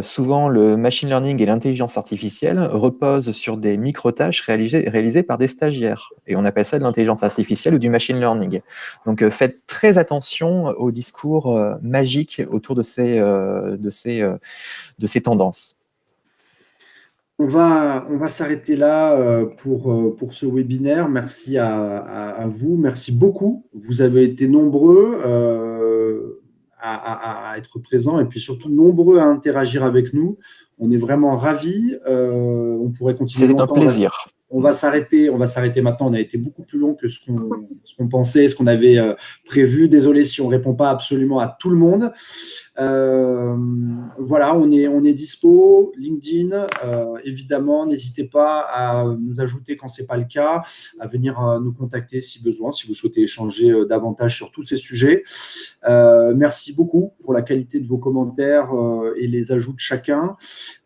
souvent le machine learning et l'intelligence artificielle reposent sur des micro-tâches réalisées par des stagiaires. Et on appelle ça de l'intelligence artificielle ou du machine learning. Donc faites très attention au discours magique autour de ces tendances.
On va s'arrêter là pour ce webinaire. Merci à vous. Merci beaucoup. Vous avez été nombreux à être présents et puis surtout nombreux à interagir avec nous. On est vraiment ravis. On pourrait continuer longtemps.
C'est un plaisir.
On va s'arrêter maintenant. On a été beaucoup plus long que ce qu'on pensait, ce qu'on avait prévu. Désolé si on ne répond pas absolument à tout le monde. Voilà, on est dispo. LinkedIn, évidemment, n'hésitez pas à nous ajouter quand ce n'est pas le cas, à venir nous contacter si besoin, si vous souhaitez échanger davantage sur tous ces sujets. Merci beaucoup pour la qualité de vos commentaires et les ajouts de chacun.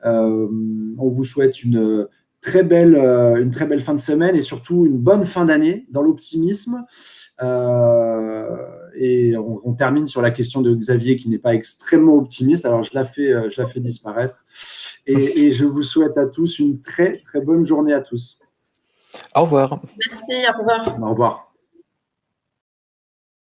On vous souhaite une très belle fin de semaine et surtout une bonne fin d'année dans l'optimisme. Et on termine sur la question de Xavier qui n'est pas extrêmement optimiste. Alors, je la fais disparaître. Et je vous souhaite à tous une très, très bonne journée à tous.
Au revoir.
Merci, au revoir.
Au revoir.